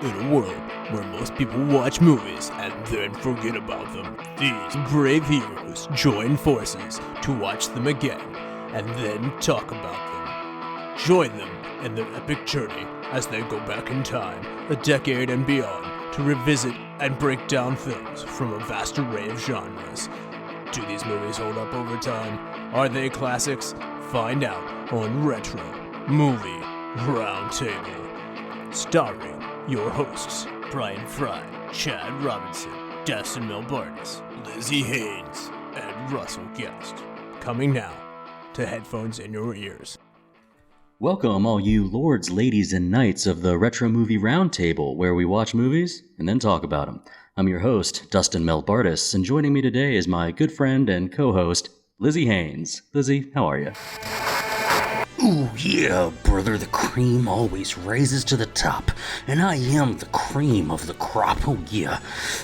In a world where most people watch movies and then forget about them, these brave heroes join forces to watch them again and then talk about them. Join them in their epic journey as they go back in time, a decade and beyond, to revisit and break down films from a vast array of genres. Do these movies hold up over time? Are they classics? Find out on Retro Movie Roundtable. Starring your hosts, Brian Fry, Chad Robinson, Dustin Melbardis, Lizzy Haynes, and Russell Guest. Coming now to headphones in your ears. Welcome, all you lords, ladies, and knights of the Retro Movie Roundtable, where we watch movies and then talk about them. I'm your host, Dustin Melbardis, and joining me today is my good friend and co-host, Lizzy Haynes. Lizzy, how are you? Ooh, yeah, brother, the cream always rises to the top, and I am the cream of the crop, oh yeah.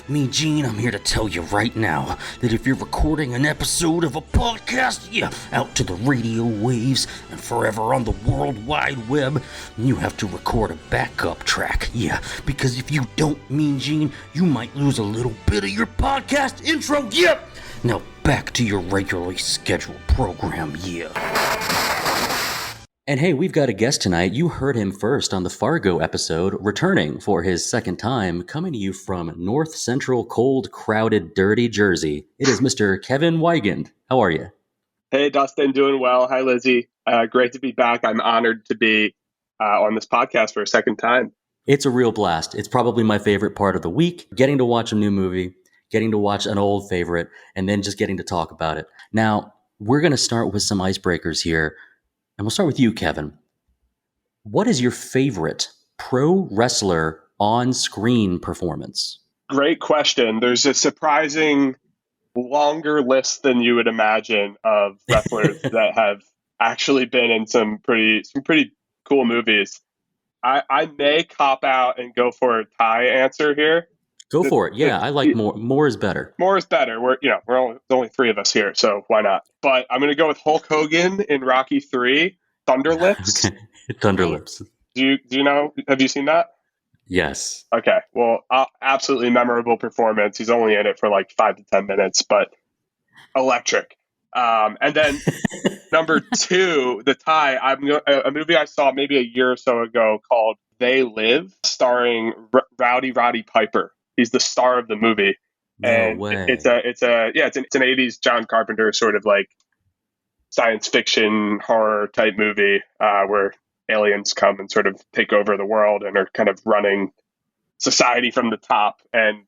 Me, Gene, I'm here to tell you right now that if you're recording an episode of a podcast, yeah, out to the radio waves and forever on the World Wide Web, you have to record a backup track, yeah, because if you don't, Mean Gene, you might lose a little bit of your podcast intro, yeah. Now back to your regularly scheduled program, yeah. And hey, we've got a guest tonight. You heard him first on the Fargo episode, returning for his second time, coming to you from north central, cold, crowded, dirty Jersey. It is Mr. Kevin Weigand. How are you? Hey, Dustin, doing well. Hi, Lizzy. Great to be back. I'm honored to be on this podcast for a second time. It's a real blast. It's probably my favorite part of the week, getting to watch a new movie, getting to watch an old favorite, and then just getting to talk about it. Now, we're going to start with some icebreakers here. And we'll start with you, Kevin. What is your favorite pro wrestler on-screen performance? Great question. There's a surprising longer list than you would imagine of wrestlers that have actually been in some pretty cool movies. I may cop out and go for a tie answer here. Go for it. Yeah, I like more. More is better. More is better. There's only three of us here, so why not? But I'm going to go with Hulk Hogan in Rocky 3, Thunderlips. Okay. Thunderlips. Do you know? Have you seen that? Yes. Okay. Well, absolutely memorable performance. He's only in it for like 5 to 10 minutes, but electric. And then number 2, the tie. A movie I saw maybe a year or so ago called They Live, starring Rowdy Roddy Piper. He's the star of the movie. And it's an 80s John Carpenter sort of like science fiction horror type movie where aliens come and sort of take over the world and are kind of running society from the top. And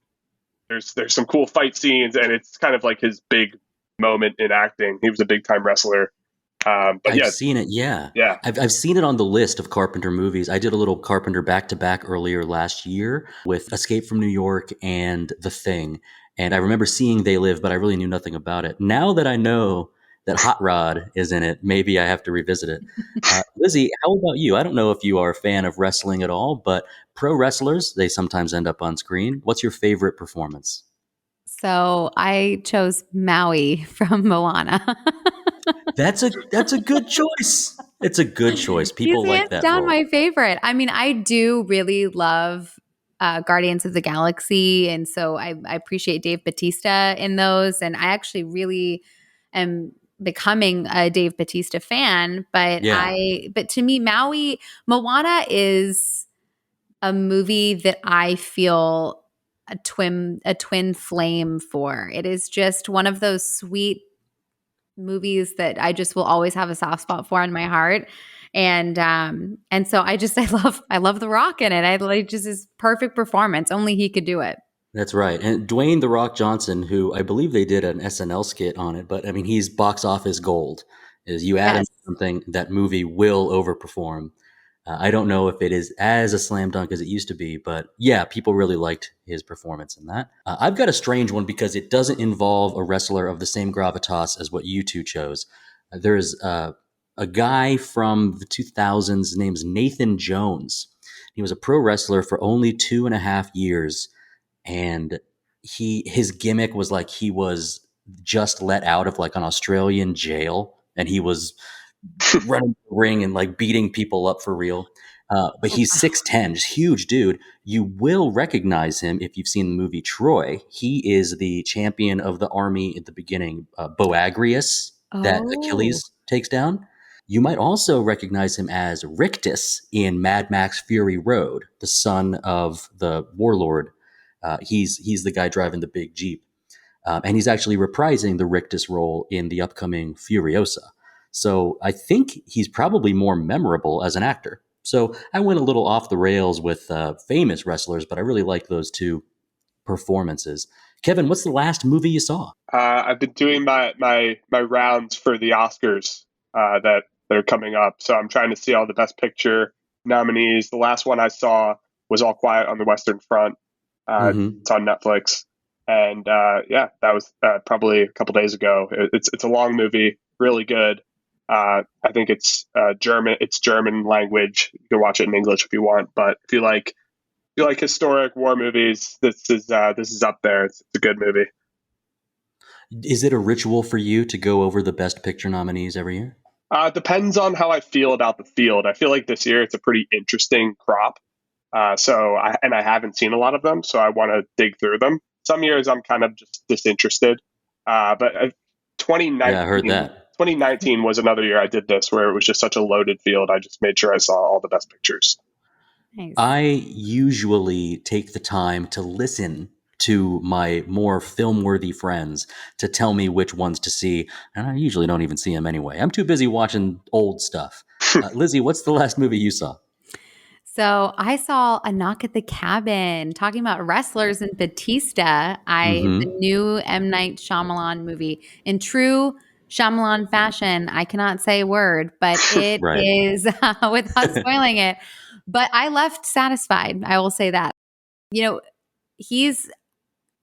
there's some cool fight scenes, and it's kind of like his big moment in acting. He was a big time wrestler. I've seen it. Yeah. I've seen it on the list of Carpenter movies. I did a little Carpenter back-to-back earlier last year with Escape from New York and The Thing. And I remember seeing They Live, but I really knew nothing about it. Now that I know that Hot Rod is in it, maybe I have to revisit it. Lizzy, how about you? I don't know if you are a fan of wrestling at all, but pro wrestlers, they sometimes end up on screen. What's your favorite performance? So I chose Maui from Moana. That's a good choice. It's a good choice. People He's like that. Down role. my favorite. I mean, I do really love Guardians of the Galaxy, and so I appreciate Dave Bautista in those. And I actually really am becoming a Dave Bautista fan. But to me, Moana is a movie that I feel a twin flame for. It is just one of those sweet movies that I just will always have a soft spot for in my heart. And so I love The Rock in it. I like just his perfect performance. Only he could do it. That's right. And Dwayne The Rock Johnson, who I believe they did an SNL skit on it, but I mean, he's box office gold. Is you add him to something, that movie will overperform. I don't know if it is as a slam dunk as it used to be, but yeah, people really liked his performance in that. I've got a strange one because it doesn't involve a wrestler of the same gravitas as what you two chose. There's a guy from the 2000s. His name's Nathan Jones. He was a pro wrestler for only 2.5 years. And his gimmick was like he was just let out of like an Australian jail, and he was running the ring and like beating people up for real. But he's 6'10", just huge dude. You will recognize him if you've seen the movie Troy. He is the champion of the army at the beginning, Boagrius, that Achilles takes down. You might also recognize him as Rictus in Mad Max Fury Road, the son of the warlord. He's the guy driving the big Jeep. And he's actually reprising the Rictus role in the upcoming Furiosa. So I think he's probably more memorable as an actor. So I went a little off the rails with famous wrestlers, but I really like those two performances. Kevin, what's the last movie you saw? I've been doing my rounds for the Oscars that are coming up. So I'm trying to see all the Best Picture nominees. The last one I saw was All Quiet on the Western Front. It's on Netflix. And that was probably a couple days ago. It's a long movie, really good. I think it's German. It's German language. You can watch it in English if you want. But if you like historic war movies, this is up there. It's a good movie. Is it a ritual for you to go over the Best Picture nominees every year? Depends on how I feel about the field. I feel like this year it's a pretty interesting crop. I haven't seen a lot of them, so I want to dig through them. Some years I'm kind of just disinterested. But 2019, I heard that. 2019 was another year I did this where it was just such a loaded field. I just made sure I saw all the Best Pictures. Nice. I usually take the time to listen to my more film-worthy friends to tell me which ones to see, and I usually don't even see them anyway. I'm too busy watching old stuff. Lizzy, what's the last movie you saw? So I saw A Knock at the Cabin, talking about wrestlers and Batista. The new M. Night Shyamalan movie. In true Shyamalan fashion, I cannot say a word, but it Right. is without spoiling it. But I left satisfied. I will say that. He's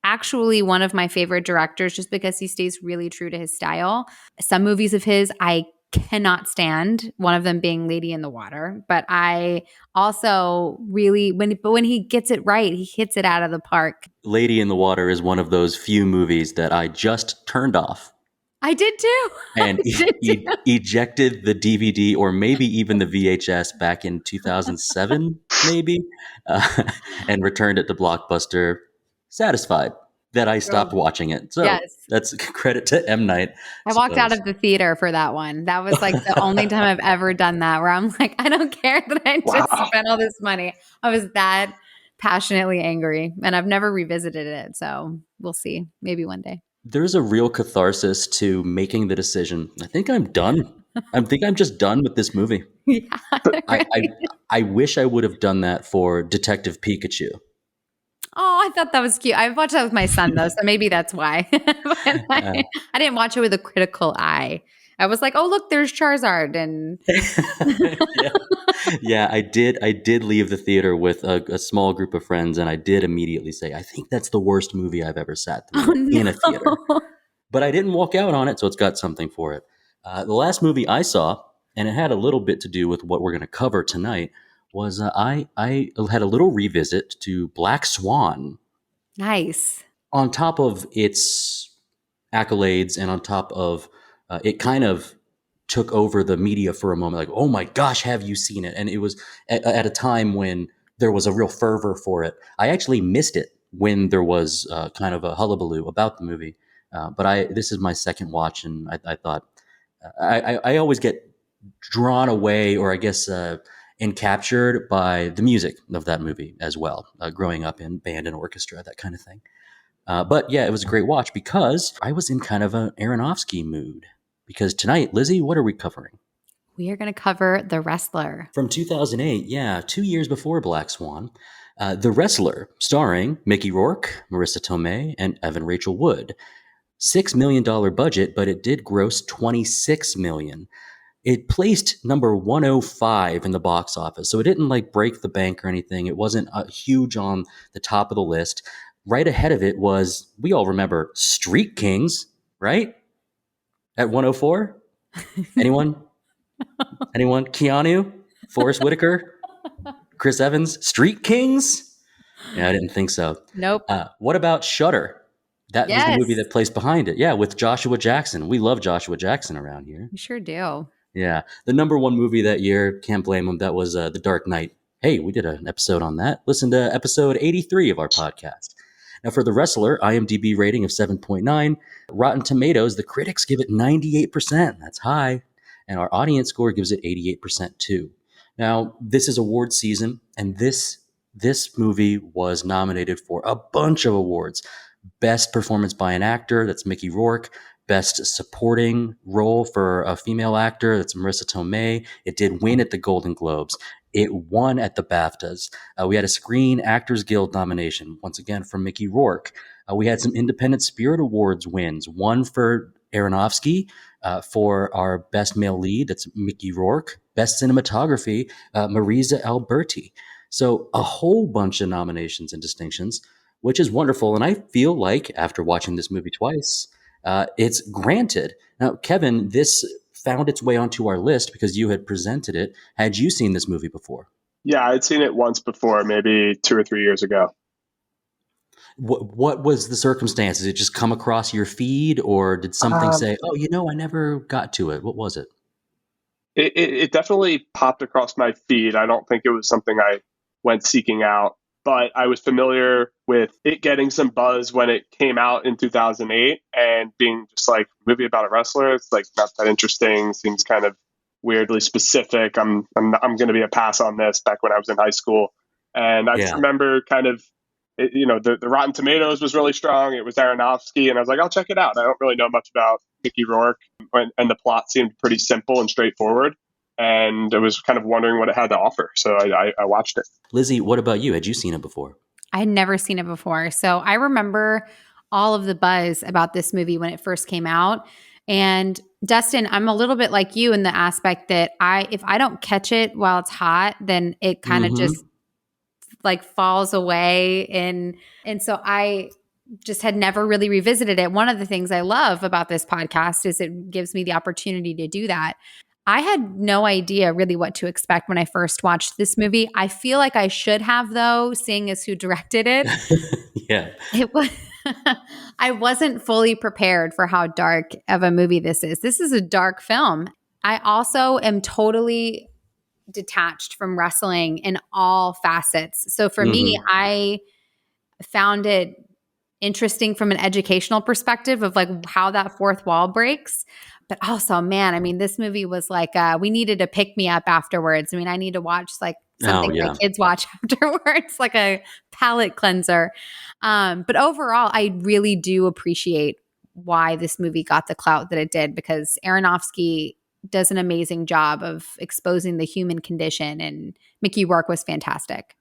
actually one of my favorite directors just because he stays really true to his style. Some movies of his I cannot stand, one of them being Lady in the Water. But I also really, when he gets it right, he hits it out of the park. Lady in the Water is one of those few movies that I just turned off. I did too. And ejected the DVD or maybe even the VHS back in 2007, maybe, and returned it to Blockbuster, satisfied that I stopped watching it. So that's credit to M. Night. I walked out of the theater for that one. That was like the only time I've ever done that, where I'm like, I don't care that I just spent all this money. I was that passionately angry, and I've never revisited it. So we'll see. Maybe one day. There's a real catharsis to making the decision. I think I'm done. I think I'm just done with this movie. Yeah, right. I wish I would have done that for Detective Pikachu. Oh, I thought that was cute. I watched that with my son, though, so maybe that's why. I didn't watch it with a critical eye. I was like, oh, look, there's Charizard. And yeah, I did leave the theater with a small group of friends, and I did immediately say, I think that's the worst movie I've ever sat through in a theater. But I didn't walk out on it, so it's got something for it. The last movie I saw, and it had a little bit to do with what we're going to cover tonight, was I had a little revisit to Black Swan. Nice. On top of its accolades and on top of it kind of took over the media for a moment, like, oh my gosh, have you seen it? And it was at a time when there was a real fervor for it. I actually missed it when there was kind of a hullabaloo about the movie. But this is my second watch, and I thought I always get drawn away, or I guess encaptured by the music of that movie as well, growing up in band and orchestra, that kind of thing. But yeah, it was a great watch because I was in kind of an Aronofsky mood. Because tonight, Lizzy, what are we covering? We are going to cover The Wrestler. From 2008, 2 years before Black Swan. The Wrestler, starring Mickey Rourke, Marisa Tomei, and Evan Rachel Wood. $6 million budget, but it did gross $26 million. It placed number 105 in the box office, so it didn't like break the bank or anything. It wasn't huge on the top of the list. Right ahead of it was, we all remember, Street Kings, right? At 104? Anyone? Anyone? Keanu? Forrest Whitaker? Chris Evans? Street Kings? Yeah, I didn't think so. Nope. What about Shudder? That was the movie that placed behind it. Yeah, with Joshua Jackson. We love Joshua Jackson around here. We sure do. Yeah. The number one movie that year, can't blame him, that was The Dark Knight Hey, we did an episode on that. Listen to episode 83 of our podcast. Now, for The Wrestler, IMDb rating of 7.9. Rotten Tomatoes, the critics give it 98%. That's high. And our audience score gives it 88% too. Now, this is award season, and this movie was nominated for a bunch of awards. Best performance by an actor, that's Mickey Rourke. Best supporting role for a female actor, that's Marisa Tomei. It did win at the Golden Globes. It won at the BAFTAs. We had a Screen Actors Guild nomination, once again from Mickey Rourke. We had some Independent Spirit Awards wins. One for Aronofsky for our Best Male Lead, that's Mickey Rourke. Best Cinematography, Marisa Alberti. So a whole bunch of nominations and distinctions, which is wonderful. And I feel like, after watching this movie twice, it's granted. Now, Kevin, this found its way onto our list because you had presented it. Had you seen this movie before? Yeah, I'd seen it once before, maybe 2 or 3 years ago. What was the circumstance? Did it just come across your feed, or did something say, oh, I never got to it? What was it? It definitely popped across my feed. I don't think it was something I went seeking out, but I was familiar with it getting some buzz when it came out in 2008 and being just like a movie about a wrestler. It's like not that interesting. Seems kind of weirdly specific. I'm going to be a pass on this back when I was in high school. And I just remember kind of, the Rotten Tomatoes was really strong. It was Aronofsky, and I was like, I'll check it out. I don't really know much about Mickey Rourke, and the plot seemed pretty simple and straightforward. And I was kind of wondering what it had to offer. So I watched it. Lizzy, what about you? Had you seen it before? I had never seen it before. So I remember all of the buzz about this movie when it first came out. And Dustin, I'm a little bit like you in the aspect that if I don't catch it while it's hot, then it kind of just like falls away. And so I just had never really revisited it. One of the things I love about this podcast is it gives me the opportunity to do that. I had no idea really what to expect when I first watched this movie. I feel like I should have, though, seeing as who directed it. Yeah. It was I wasn't fully prepared for how dark of a movie this is. This is a dark film. I also am totally detached from wrestling in all facets. So for me, I found it interesting from an educational perspective of like how that fourth wall breaks. But also, man, I mean, this movie was like, we needed a pick me up afterwards. I mean, I need to watch like something my kids watch afterwards, like a palate cleanser. But overall, I really do appreciate why this movie got the clout that it did, because Aronofsky does an amazing job of exposing the human condition, and Mickey Rourke was fantastic.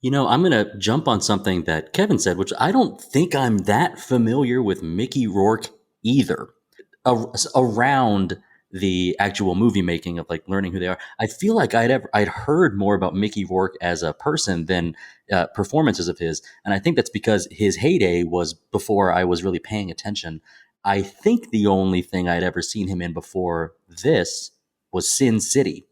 I'm going to jump on something that Kevin said, which I don't think I'm that familiar with Mickey Rourke either. Around the actual movie making of like learning who they are, I feel like I'd heard more about Mickey Rourke as a person than performances of his, and I think that's because his heyday was before I was really paying attention. I think the only thing I'd ever seen him in before this was Sin City.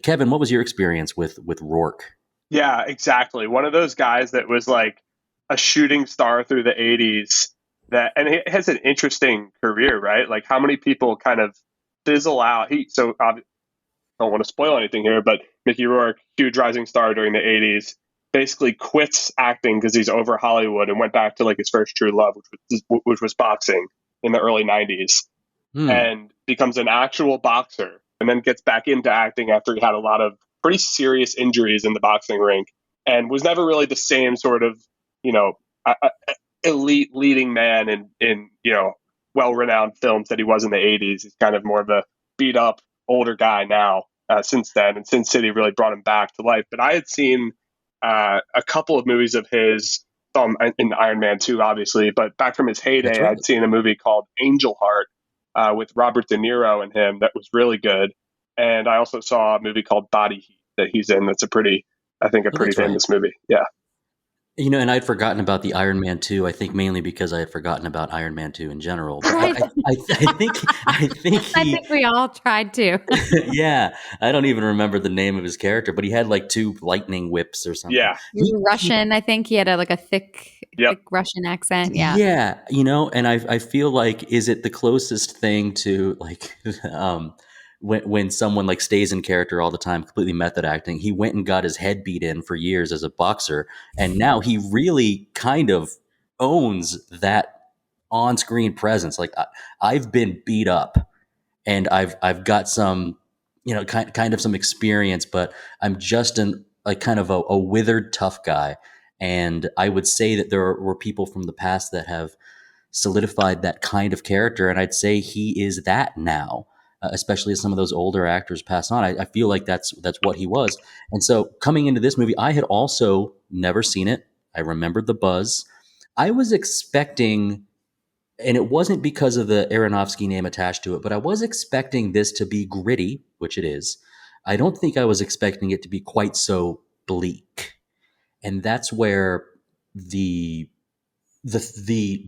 Kevin, what was your experience with Rourke? Yeah, exactly. One of those guys that was like a shooting star through the 80s, and he has an interesting career, right? Like how many people kind of fizzle out. I don't want to spoil anything here, but Mickey Rourke, huge rising star during the 80s, basically quits acting because he's over Hollywood and went back to like his first true love, which was boxing in the early 90s, and becomes an actual boxer, and then gets back into acting after he had a lot of pretty serious injuries in the boxing rink, and was never really the same sort of, elite leading man in well-renowned films that he was in the 80s. He's kind of more of a beat up older guy now since then, and Sin City really brought him back to life. But I had seen a couple of movies of his in Iron Man 2, obviously, but back from his heyday, I'd seen a movie called Angel Heart with Robert De Niro in him that was really good. And I also saw a movie called Body Heat that he's in. That's a pretty famous movie. Yeah. And I'd forgotten about the Iron Man 2, I think mainly because I had forgotten about Iron Man 2 in general. But I think we all tried to. Yeah. I don't even remember the name of his character, but he had like 2 lightning whips or something. Yeah. He was Russian. I think he had a thick Russian accent. Yeah. Yeah. And I feel like, is it the closest thing to like, when someone like stays in character all the time, completely method acting. He went and got his head beat in for years as a boxer, and now he really kind of owns that on-screen presence. Like I've been beat up, and I've got some, kind of some experience, but I'm just kind of a withered tough guy. And I would say that there were people from the past that have solidified that kind of character, and I'd say he is that now. Especially as some of those older actors pass on, I feel like that's what he was. And so coming into this movie, I had also never seen it. I remembered the buzz. I was expecting, and it wasn't because of the Aronofsky name attached to it, but I was expecting this to be gritty, which it is. I don't think I was expecting it to be quite so bleak. And that's where the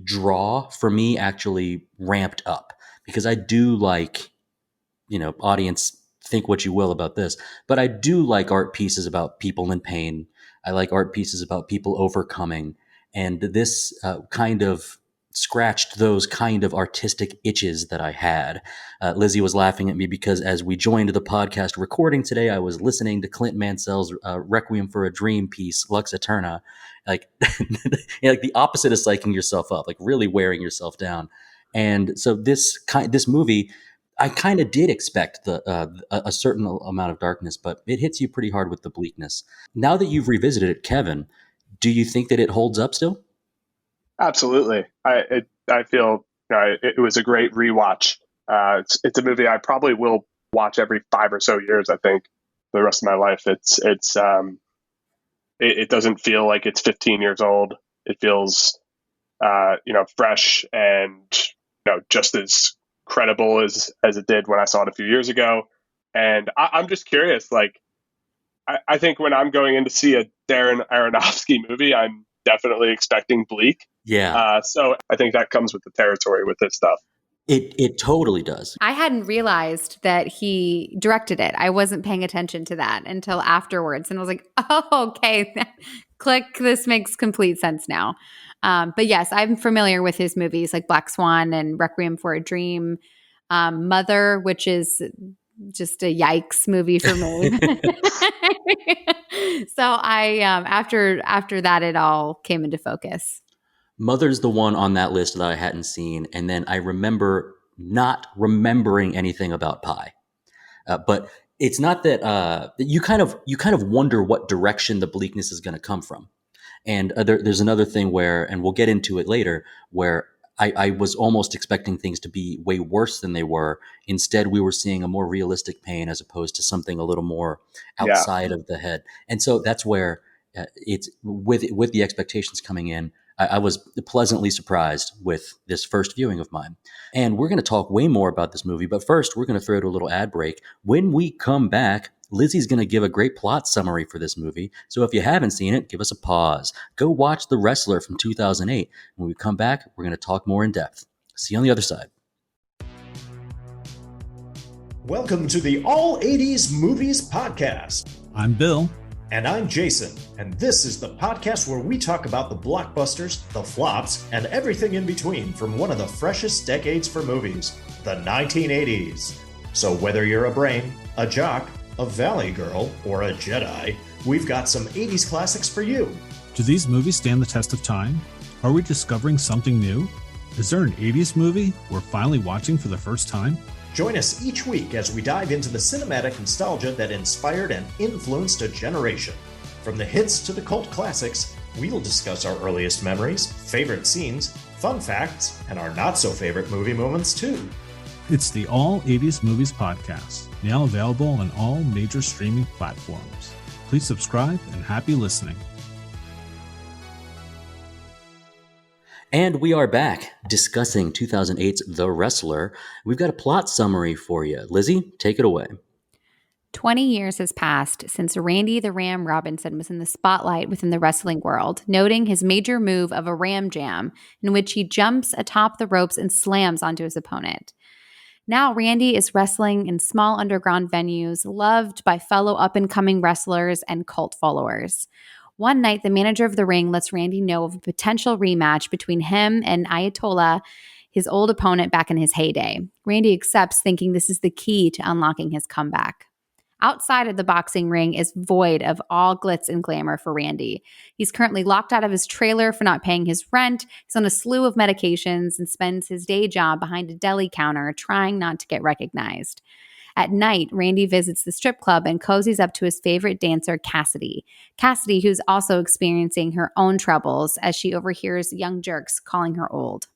draw for me actually ramped up, because I do like, audience, think what you will about this, but I do like art pieces about people in pain. I like art pieces about people overcoming. And this kind of scratched those kind of artistic itches that I had. Lizzy was laughing at me because as we joined the podcast recording today, I was listening to Clint Mansell's Requiem for a Dream piece, Lux Eterna, like, like the opposite of psyching yourself up, like really wearing yourself down. And so this movie, I kind of did expect a certain amount of darkness, but it hits you pretty hard with the bleakness. Now that you've revisited it, Kevin, do you think that it holds up still? Absolutely. I feel it was a great rewatch. It's a movie I probably will watch every 5 or so years. I think for the rest of my life. It doesn't feel like it's 15 years old. It feels fresh and just as credible as it did when I saw it a few years ago. And I'm just curious. Like, I think when I'm going in to see a Darren Aronofsky movie, I'm definitely expecting bleak. Yeah. So I think that comes with the territory with this stuff. It totally does. I hadn't realized that he directed it. I wasn't paying attention to that until afterwards. And I was like, oh, okay. Click. This makes complete sense now. But yes, I'm familiar with his movies like Black Swan and Requiem for a Dream, Mother, which is just a yikes movie for me. So I after that, it all came into focus. Mother's the one on that list that I hadn't seen, and then I remember not remembering anything about Pi. But it's not that you kind of wonder what direction the bleakness is going to come from. And there's another thing where, and we'll get into it later, where I was almost expecting things to be way worse than they were. Instead, we were seeing a more realistic pain as opposed to something a little more outside of the head. And so that's where it's with the expectations coming in. I was pleasantly surprised with this first viewing of mine. And we're going to talk way more about this movie, but first we're going to throw to a little ad break. When we come back, Lizzy's going to give a great plot summary for this movie. So if you haven't seen it, give us a pause. Go watch The Wrestler from 2008. When we come back, we're going to talk more in depth. See you on the other side. Welcome to the All 80s Movies Podcast. I'm Bill. And I'm Jason, and this is the podcast where we talk about the blockbusters, the flops, and everything in between from one of the freshest decades for movies, the 1980s. So whether you're a brain, a jock, a valley girl, or a Jedi, we've got some 80s classics for you. Do these movies stand the test of time? Are we discovering something new? Is there an 80s movie we're finally watching for the first time? Join us each week as we dive into the cinematic nostalgia that inspired and influenced a generation. From the hits to the cult classics, we'll discuss our earliest memories, favorite scenes, fun facts, and our not-so-favorite movie moments too. It's the All 80s Movies Podcast, now available on all major streaming platforms. Please subscribe and happy listening. And we are back discussing 2008's The Wrestler. We've got a plot summary for you. Lizzy, take it away. 20 years has passed since Randy the Ram Robinson was in the spotlight within the wrestling world, noting his major move of a Ram Jam, in which he jumps atop the ropes and slams onto his opponent. Now Randy is wrestling in small underground venues, loved by fellow up-and-coming wrestlers and cult followers. One night, the manager of the ring lets Randy know of a potential rematch between him and Ayatollah his old opponent back in his heyday. Randy accepts, thinking this is the key to unlocking his comeback. Outside of the boxing ring is void of all glitz and glamour for Randy. He's currently locked out of his trailer for not paying his rent. He's on a slew of medications and spends his day job behind a deli counter trying not to get recognized. At night, Randy visits the strip club and cozies up to his favorite dancer, Cassidy. Cassidy, who's also experiencing her own troubles as she overhears young jerks calling her old.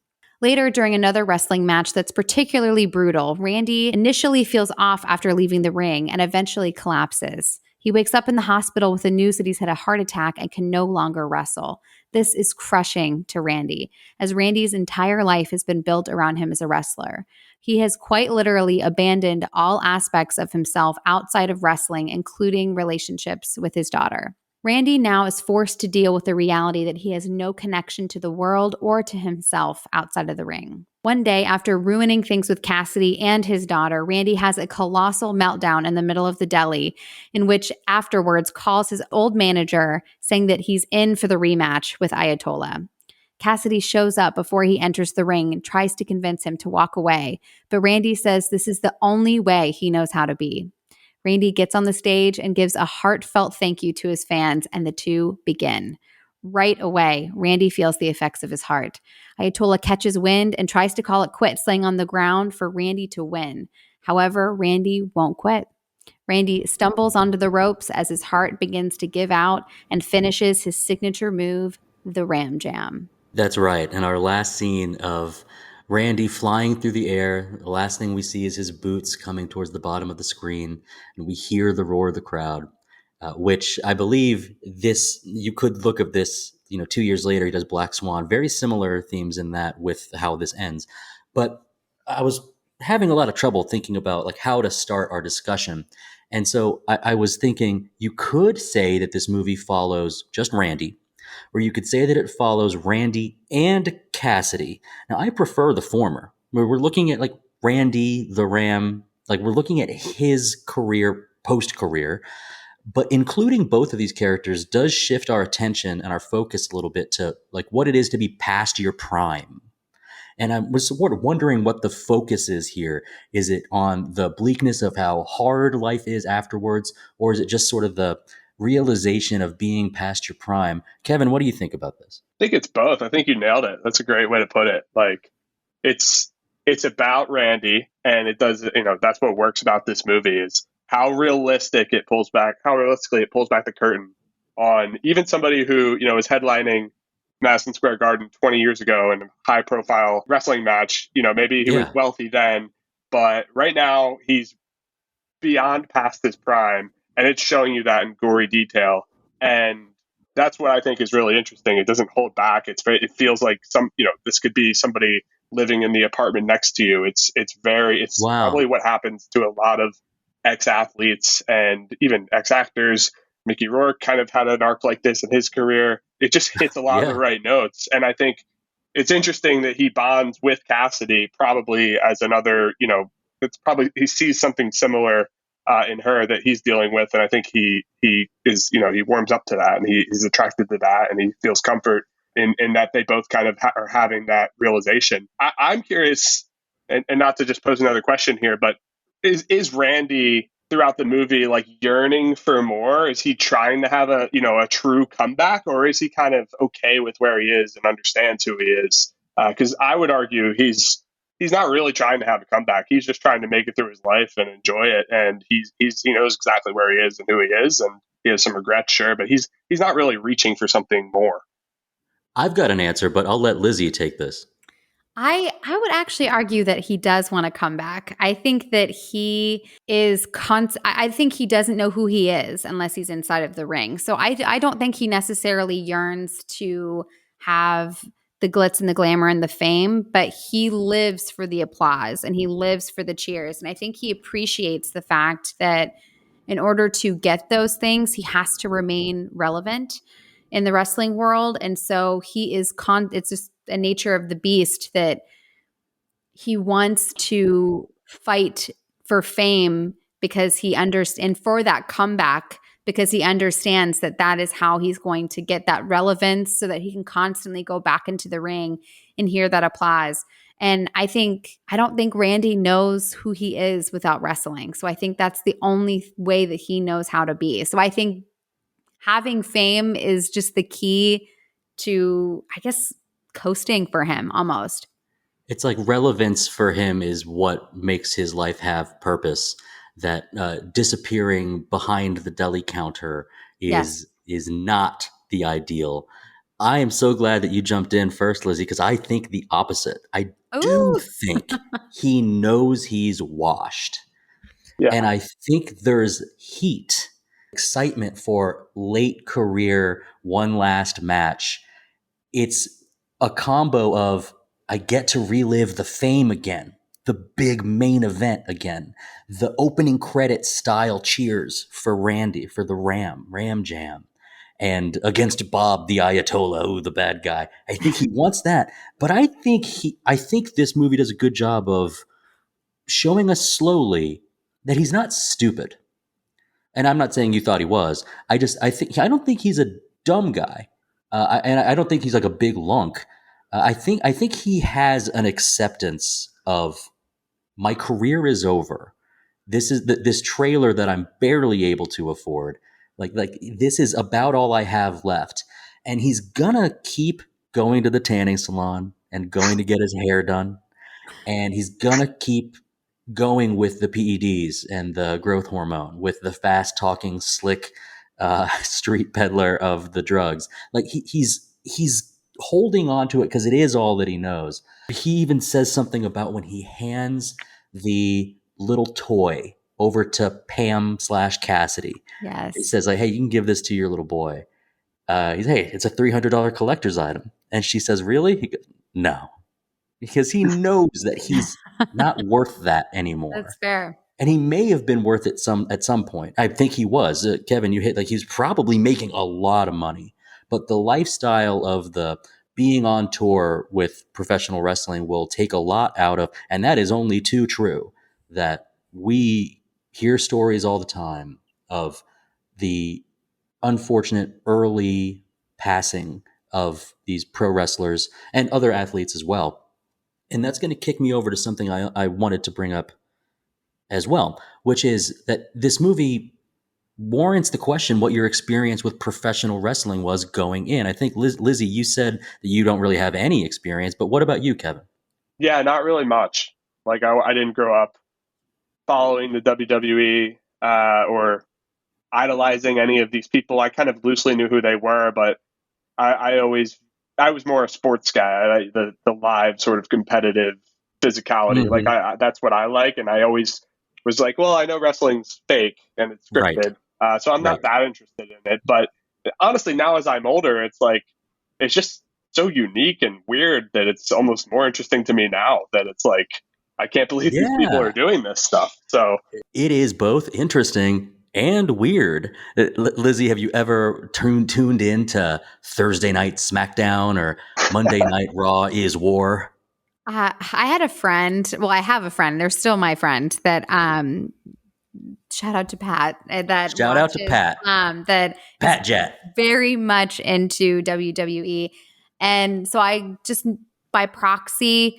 Later, during another wrestling match that's particularly brutal, Randy initially feels off after leaving the ring and eventually collapses. He wakes up in the hospital with the news that he's had a heart attack and can no longer wrestle. This is crushing to Randy, as Randy's entire life has been built around him as a wrestler. He has quite literally abandoned all aspects of himself outside of wrestling, including relationships with his daughter. Randy now is forced to deal with the reality that he has no connection to the world or to himself outside of the ring. One day, after ruining things with Cassidy and his daughter, Randy has a colossal meltdown in the middle of the deli, in which afterwards calls his old manager, saying that he's in for the rematch with Ayatollah. Cassidy shows up before he enters the ring and tries to convince him to walk away, but Randy says this is the only way he knows how to be. Randy gets on the stage and gives a heartfelt thank you to his fans, and the two begin. Right away, Randy feels the effects of his heart. Ayatollah catches wind and tries to call it quits, laying on the ground for Randy to win. However, Randy won't quit. Randy stumbles onto the ropes as his heart begins to give out and finishes his signature move, the Ram Jam. That's right. And our last scene of Randy flying through the air, the last thing we see is his boots coming towards the bottom of the screen, and we hear the roar of the crowd, which I believe you could look at this, 2 years later, he does Black Swan, very similar themes in that with how this ends. But I was having a lot of trouble thinking about like how to start our discussion. And so I was thinking you could say that this movie follows just Randy, or you could say that it follows Randy and Cassidy. Now, I prefer the former, where we're looking at like Randy the Ram, like we're looking at his career, post-career, but including both of these characters does shift our attention and our focus a little bit to like what it is to be past your prime. And I was sort of wondering what the focus is here. Is it on the bleakness of how hard life is afterwards, or is it just sort of the realization of being past your prime? Kevin, what do you think about this? I think it's both. I think you nailed it. That's a great way to put it. Like it's about Randy, and it does, that's what works about this movie is how realistically it pulls back the curtain on even somebody who, is headlining Madison Square Garden 20 years ago in a high profile wrestling match. Maybe he was wealthy then, but right now he's beyond past his prime. And it's showing you that in gory detail. And that's what I think is really interesting. It doesn't hold back. It feels like this could be somebody living in the apartment next to you. It's Wow. Probably what happens to a lot of ex-athletes and even ex-actors. Mickey Rourke kind of had an arc like this in his career. It just hits a lot of the right notes. And I think it's interesting that he bonds with Cassidy probably as another, it's probably he sees something similar in her that he's dealing with, and I think he is, he warms up to that, and he's attracted to that, and he feels comfort in that they both kind of are having that realization. I'm curious, and not to just pose another question here, but is Randy throughout the movie like yearning for more? Is he trying to have a true comeback, or is he kind of okay with where he is and understands who he is? Because I would argue he's not really trying to have a comeback. He's just trying to make it through his life and enjoy it. And he knows exactly where he is and who he is. And he has some regrets, sure, but he's not really reaching for something more. I've got an answer, but I'll let Lizzy take this. I would actually argue that he does want to come back. I think that he is I think he doesn't know who he is unless he's inside of the ring. So I don't think he necessarily yearns to have the glitz and the glamour and the fame, but he lives for the applause and he lives for the cheers. And I think he appreciates the fact that in order to get those things, he has to remain relevant in the wrestling world. And so he is it's just a nature of the beast that he wants to fight for fame because he understands, and for that comeback, because he understands that that is how he's going to get that relevance so that he can constantly go back into the ring and hear that applause. And I don't think Randy knows who he is without wrestling. So I think that's the only way that he knows how to be. So I think having fame is just the key to, I guess, coasting for him almost. It's like relevance for him is what makes his life have purpose. That disappearing behind the deli counter is not the ideal. I am so glad that you jumped in first, Lizzy, because I think the opposite. I do think he knows he's washed. Yeah. And I think there's heat, excitement for late career, one last match. It's a combo of I get to relive the fame again, the big main event again, the opening credit style cheers for Randy, for the Ram Jam, and against Bob the Ayatollah, the bad guy. I think he wants that, but I think this movie does a good job of showing us slowly that he's not stupid. And I'm not saying you thought he was. I don't think he's a dumb guy, and I don't think he's like a big lunk. I think he has an acceptance of my career is over. This is this trailer that I'm barely able to afford. Like this is about all I have left, and he's gonna keep going to the tanning salon and going to get his hair done, and he's gonna keep going with the PEDs and the growth hormone, with the fast talking, slick street peddler of the drugs. Like he's holding on to it because it is all that he knows. He even says something about when he hands the little toy over to Pam/Cassidy. Yes. He says, like, hey, you can give this to your little boy. Hey, it's a $300 collector's item. And she says, really? He goes, no. Because he knows that he's not worth that anymore. That's fair. And he may have been worth it at some point. I think he was. Kevin, you hit, like, he's probably making a lot of money. But the lifestyle of the being on tour with professional wrestling will take a lot out of, and that is only too true, that we hear stories all the time of the unfortunate early passing of these pro wrestlers and other athletes as well. And that's going to kick me over to something I wanted to bring up as well, which is that this movie warrants the question what your experience with professional wrestling was going in. I think, Lizzy, you said that you don't really have any experience, but what about you, Kevin? Yeah, not really much. Like, I didn't grow up following the WWE or idolizing any of these people. I kind of loosely knew who they were, but I was more a sports guy. The live sort of competitive physicality. Mm-hmm. Like that's what I like. And I always was like, well, I know wrestling's fake and it's scripted. Right. So I'm not that interested in it. But honestly, now as I'm older, it's like, it's just so unique and weird that it's almost more interesting to me now that it's like, I can't believe these people are doing this stuff. So it is both interesting and weird. Lizzy, have you ever tuned into Thursday Night SmackDown or Monday Night Raw is War? I had a friend. Well, I have a friend. They're still my friend. That shout out to Pat. That Pat Jet, very much into WWE, and so I just by proxy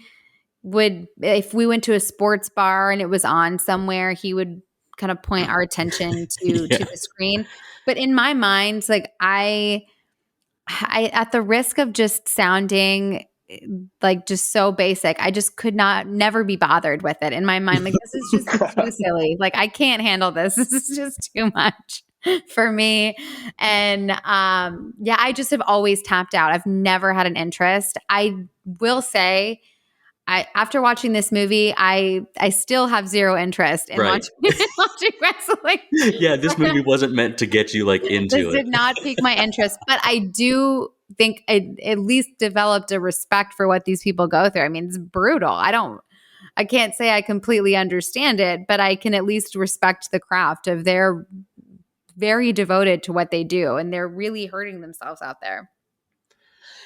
would, if we went to a sports bar and it was on somewhere, he would kind of point our attention to the screen. But in my mind, like I at the risk of just sounding like just so basic, I just could never be bothered with it. In my mind, like, this is just too silly. Like, I can't handle this. This is just too much for me. And I just have always tapped out. I've never had an interest. I will say, after watching this movie, I still have zero interest in watching wrestling. Yeah, this movie wasn't meant to get you like into it. This did not pique my interest, but I do think it at least developed a respect for what these people go through. I mean, it's brutal. I can't say I completely understand it, but I can at least respect the craft of they're very devoted to what they do, and they're really hurting themselves out there.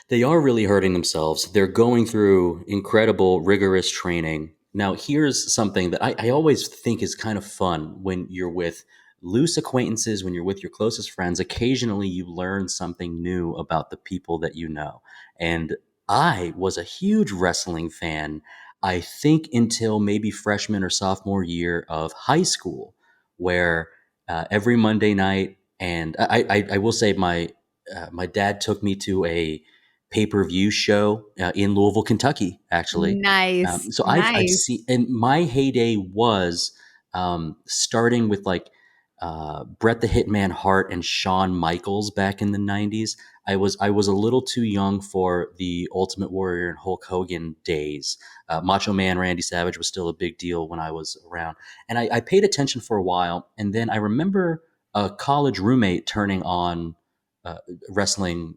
They are really hurting themselves. They're going through incredible, rigorous training. Now, here's something that I always think is kind of fun when you're with loose acquaintances, when you're with your closest friends. Occasionally, you learn something new about the people that you know. And I was a huge wrestling fan. I think, until maybe freshman or sophomore year of high school, where every Monday night, and I will say my dad took me to a pay-per-view show in Louisville, Kentucky, actually. Nice. So I've Nice. seen, and my heyday was starting with like Bret the Hitman Hart and Shawn Michaels back in the 90s. I was a little too young for the Ultimate Warrior and Hulk Hogan days. Macho Man Randy Savage was still a big deal when I was around, and I paid attention for a while. And then I remember a college roommate turning on wrestling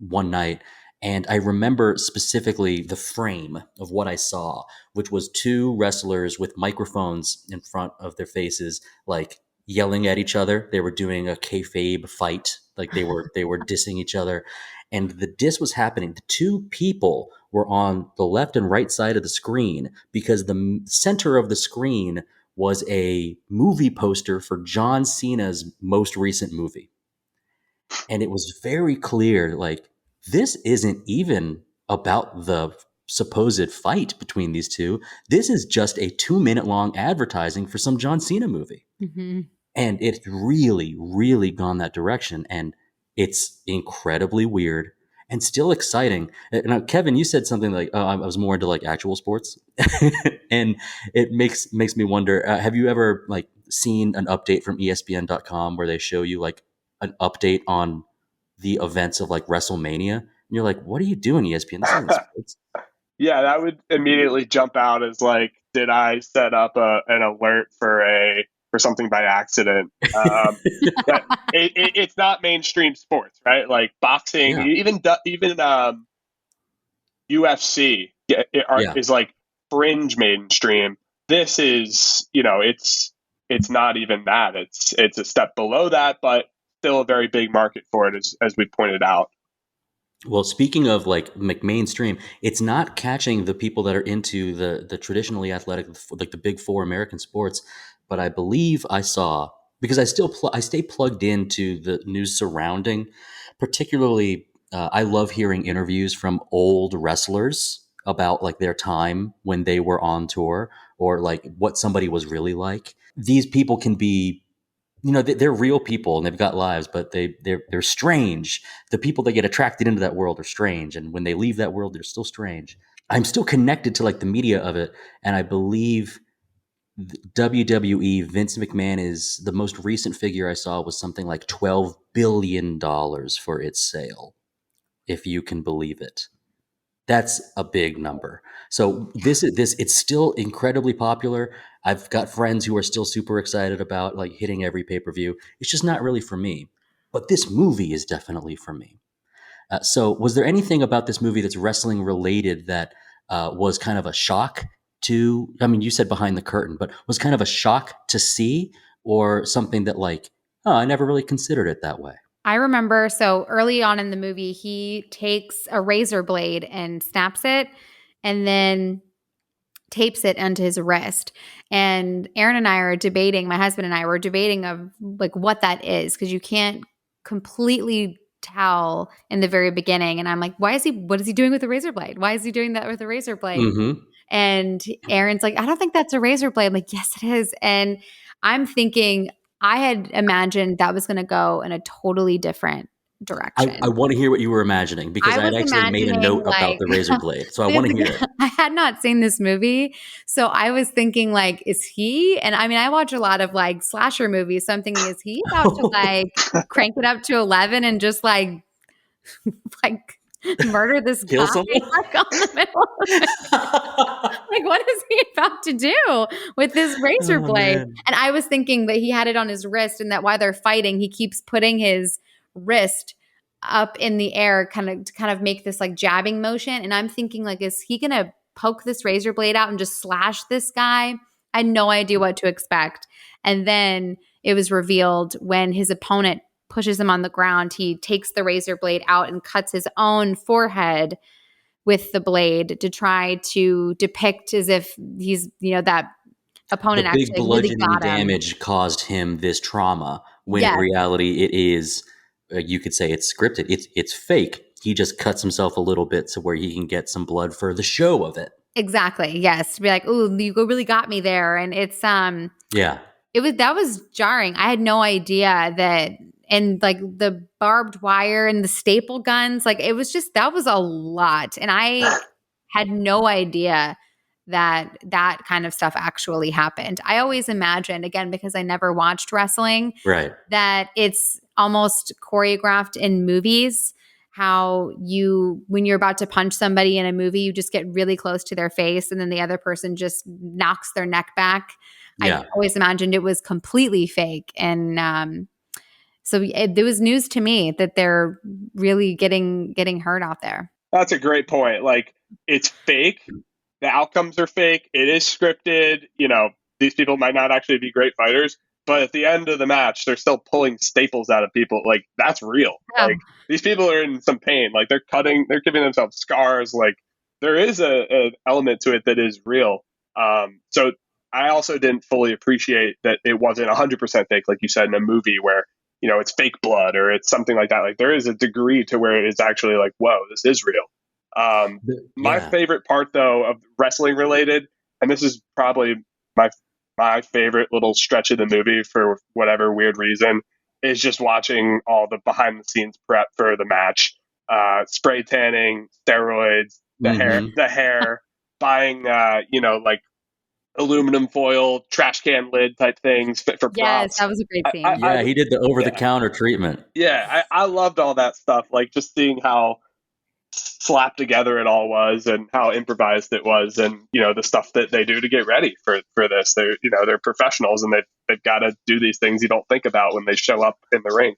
one night, and I remember specifically the frame of what I saw, which was two wrestlers with microphones in front of their faces, like yelling at each other. They were doing a kayfabe fight, like they were dissing each other, and the diss was happening. The two people were on the left and right side of the screen because the center of the screen was a movie poster for John Cena's most recent movie. And it was very clear, like, this isn't even about the supposed fight between these two. This is just a 2-minute long advertising for some John Cena movie. Mhm. And it's really, really gone that direction. And it's incredibly weird and still exciting. Now, Kevin, you said something like, "Oh, I was more into like actual sports," and it makes me wonder. Have you ever like seen an update from ESPN.com where they show you like an update on the events of like WrestleMania? And you're like, "What are you doing, ESPN? This isn't sports." Yeah, that would immediately jump out as like, did I set up an alert for something by accident? But it's not mainstream sports, right? Like boxing, Yeah. even UFC is like fringe mainstream. This is, it's not even that. It's a step below that, but still a very big market for it, as we pointed out. Well, speaking of like mainstream, it's not catching the people that are into the traditionally athletic, like the big four American sports. But I believe I saw, because I still I stay plugged into the news surrounding, particularly I love hearing interviews from old wrestlers about like their time when they were on tour, or like what somebody was really like. These people can be, they're real people and they've got lives, but they're strange. The people that get attracted into that world are strange, and when they leave that world, they're still strange. I'm still connected to like the media of it, and I believe WWE, Vince McMahon, is the most recent figure I saw was something like $12 billion for its sale, if you can believe it. That's a big number. So it's still incredibly popular. I've got friends who are still super excited about like hitting every pay-per-view. It's just not really for me. But this movie is definitely for me. So was there anything about this movie that's wrestling related that was kind of a shock to, I mean, you said behind the curtain, but was kind of a shock to see, or something that like, oh, I never really considered it that way? I remember, so early on in the movie, he takes a razor blade and snaps it and then tapes it onto his wrist. And Aaron and I are debating, my husband and I were debating of like what that is, because you can't completely tell in the very beginning. And I'm like, what is he doing with the razor blade? Why is he doing that with the razor blade? Mm-hmm. And Aaron's like, I don't think that's a razor blade. I'm like, yes, it is. And I'm thinking, I had imagined that was going to go in a totally different direction. I want to hear what you were imagining, because I had actually made a note about the razor blade. So I want to hear it. I had not seen this movie. So I was thinking like, is he? And I mean, I watch a lot of like slasher movies. So I'm thinking, is he about to like crank it up to 11 and just like murder this Kill guy? someone? Like, on the middle of it. Like, what is he about to do with this razor blade? Man. And I was thinking that he had it on his wrist, and that while they're fighting, he keeps putting his wrist up in the air to kind of make this like jabbing motion. And I'm thinking like, is he going to poke this razor blade out and just slash this guy? I had no idea what to expect. And then it was revealed when his opponent pushes him on the ground, he takes the razor blade out and cuts his own forehead with the blade to try to depict as if he's, that opponent the big actually bludgeoning really got him. damage caused him this trauma, when Yes. in reality it is, you could say it's scripted. It's fake. He just cuts himself a little bit so where he can get some blood for the show of it. Exactly. Yes. To be like, ooh, you really got me there. And it's Yeah. that was jarring. I had no idea that, and like the barbed wire and the staple guns, like it was just, that was a lot. And I had no idea that that kind of stuff actually happened. I always imagined, again, because I never watched wrestling, Right. that it's almost choreographed in movies. How when you're about to punch somebody in a movie, you just get really close to their face and then the other person just knocks their neck back. Yeah. I always imagined it was completely fake. And so it was news to me that they're really getting hurt out there. That's a great point. Like, it's fake. The outcomes are fake. It is scripted. These people might not actually be great fighters, but at the end of the match, they're still pulling staples out of people. Like, that's real. Yeah. Like, these people are in some pain. Like, they're giving themselves scars. Like, there is a element to it that is real. So I also didn't fully appreciate that it wasn't 100% fake, like you said, in a movie where, it's fake blood or it's something like that. Like, there is a degree to where it's actually like, whoa, this is real. My favorite part, though, of wrestling related, and this is probably my favorite little stretch of the movie for whatever weird reason, is just watching all the behind the scenes prep for the match. Spray tanning, steroids, the hair, buying, like aluminum foil, trash can lid type things for props. Yes, that was a great scene. He did the over-the-counter treatment. Yeah, I loved all that stuff. Like, just seeing how slapped together it all was and how improvised it was, and the stuff that they do to get ready for this. They're professionals, and they've got to do these things you don't think about when they show up in the ring.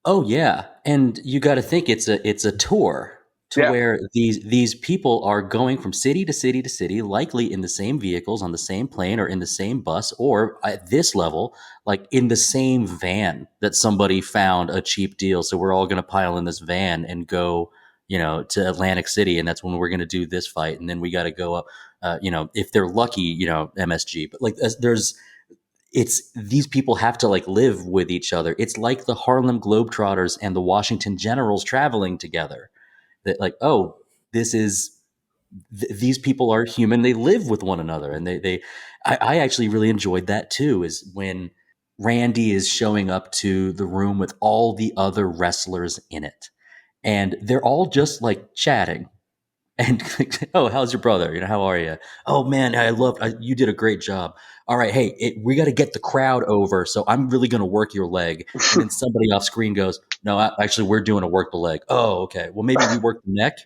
Oh yeah, and you got to think it's a tour where these people are going from city to city to city, likely in the same vehicles, on the same plane, or in the same bus, or at this level, like in the same van that somebody found a cheap deal. So we're all going to pile in this van and go, to Atlantic City, and that's when we're going to do this fight, and then we got to go up, if they're lucky, MSG. But like these people have to like live with each other. It's like the Harlem Globetrotters and the Washington Generals traveling together. That like, oh, these people are human. They live with one another. And I actually really enjoyed that too, is when Randy is showing up to the room with all the other wrestlers in it. And they're all just like chatting. And oh, how's your brother? How are you? Oh man, you did a great job. All right, hey, we got to get the crowd over, so I'm really going to work your leg. And then somebody off screen goes, no, actually, we're doing a work the leg. Oh, okay. Well, maybe we work the neck.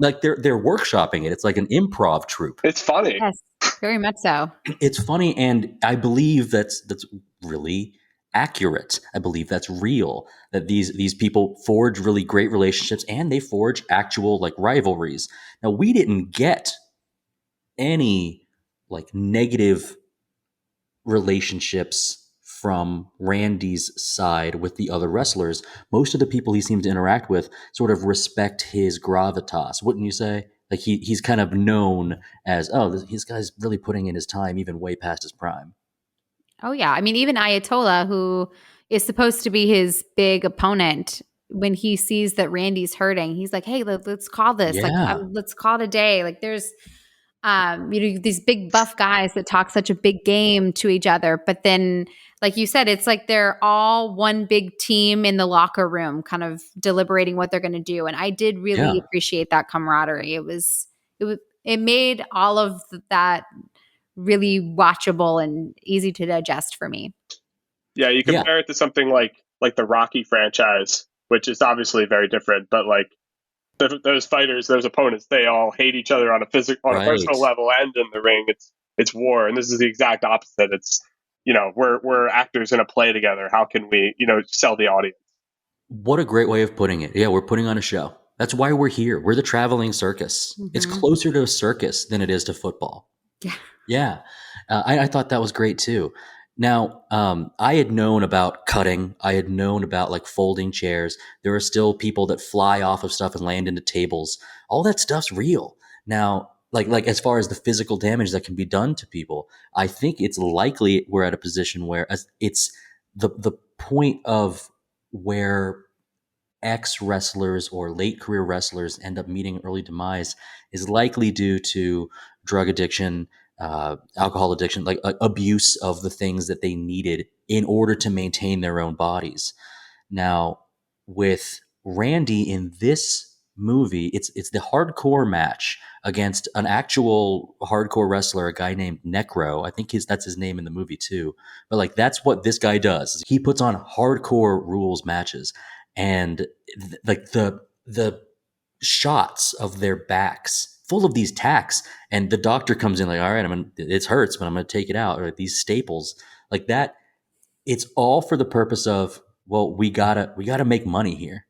Like they're workshopping it. It's like an improv troupe. It's funny. Yes, very much so. It's funny, and I believe that's really accurate. I believe that's real, that these people forge really great relationships, and they forge actual like rivalries. Now, we didn't get any like negative relationships from Randy's side with the other wrestlers. Most of the people he seemed to interact with sort of respect his gravitas, wouldn't you say? Like he's kind of known as, this guy's really putting in his time even way past his prime. Oh, yeah. I mean, even Ayatollah, who is supposed to be his big opponent, when he sees that Randy's hurting, he's like, hey, let's call this. Yeah. Like, let's call it a day. Like, there's, these big buff guys that talk such a big game to each other. But then, like you said, it's like they're all one big team in the locker room kind of deliberating what they're going to do. And I did really appreciate that camaraderie. It made all of that really watchable and easy to digest for me. Yeah, you compare it to something like the Rocky franchise, which is obviously very different, but like those fighters, those opponents, they all hate each other on a personal level and in the ring. It's war, and this is the exact opposite. It's we're actors in a play together. How can we sell the audience? What a great way of putting it. Yeah, we're putting on a show. That's why we're here. We're the traveling circus. Mm-hmm. It's closer to a circus than it is to football. Yeah. Yeah. I thought that was great too. Now, I had known about cutting. I had known about like folding chairs. There are still people that fly off of stuff and land into tables. All that stuff's real. Now, like as far as the physical damage that can be done to people, I think it's likely we're at a position where it's the point of where ex-wrestlers or late career wrestlers end up meeting early demise is likely due to drug addiction, alcohol addiction, like abuse of the things that they needed in order to maintain their own bodies. Now, with Randy in this movie, it's the hardcore match against an actual hardcore wrestler, a guy named Necro. I think that's his name in the movie too. But like that's what this guy does. He puts on hardcore rules matches, and like the shots of their backs full of these tacks, and the doctor comes in like, all right, it hurts, but I'm gonna take it out, or these staples like that. It's all for the purpose of, well, we gotta make money here.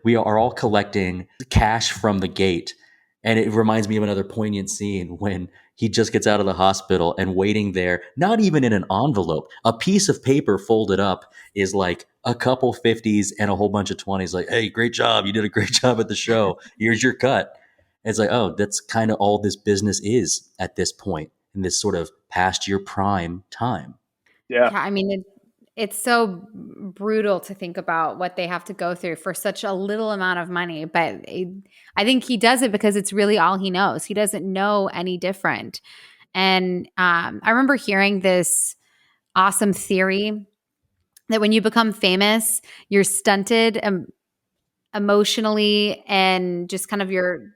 We are all collecting cash from the gate. And it reminds me of another poignant scene when he just gets out of the hospital and waiting there, not even in an envelope, a piece of paper folded up is like a couple 50s and a whole bunch of 20s. Like, hey, great job. You did a great job at the show. Here's your cut. And it's like, oh, that's kind of all this business is at this point in this sort of past your prime time. Yeah. I mean, it's so brutal to think about what they have to go through for such a little amount of money. But I think he does it because it's really all he knows. He doesn't know any different. And I remember hearing this awesome theory that when you become famous, you're stunted emotionally and just kind of your –